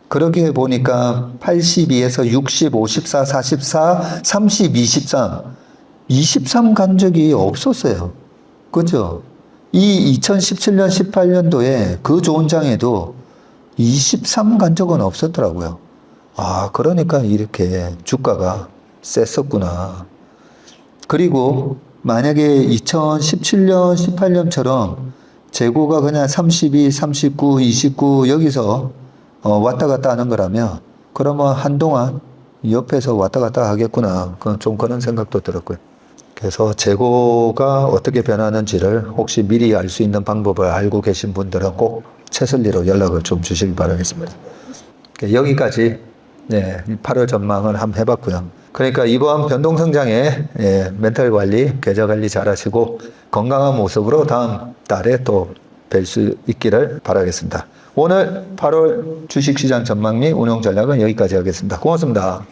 그러게 보니까 82에서 60, 54, 44, 30, 23 간 적이 없었어요. 그죠? 이 2017년, 18년도에 그 좋은 장에도 23 간 적은 없었더라고요. 그러니까 이렇게 주가가 셌었구나. 그리고 만약에 2017년, 18년처럼 재고가 그냥 32, 39, 29 여기서 왔다 갔다 하는 거라면 그러면 한동안 옆에서 왔다 갔다 하겠구나. 좀 그런 생각도 들었고요. 그래서 재고가 어떻게 변하는지를 혹시 미리 알 수 있는 방법을 알고 계신 분들은 꼭 최슬리로 연락을 좀 주시기 바라겠습니다. 여기까지 8월 전망을 한번 해봤고요. 그러니까 이번 변동성장에 멘탈 관리, 계좌 관리 잘 하시고 건강한 모습으로 다음 달에 또 뵐 수 있기를 바라겠습니다. 오늘 8월 주식시장 전망 및 운용 전략은 여기까지 하겠습니다. 고맙습니다.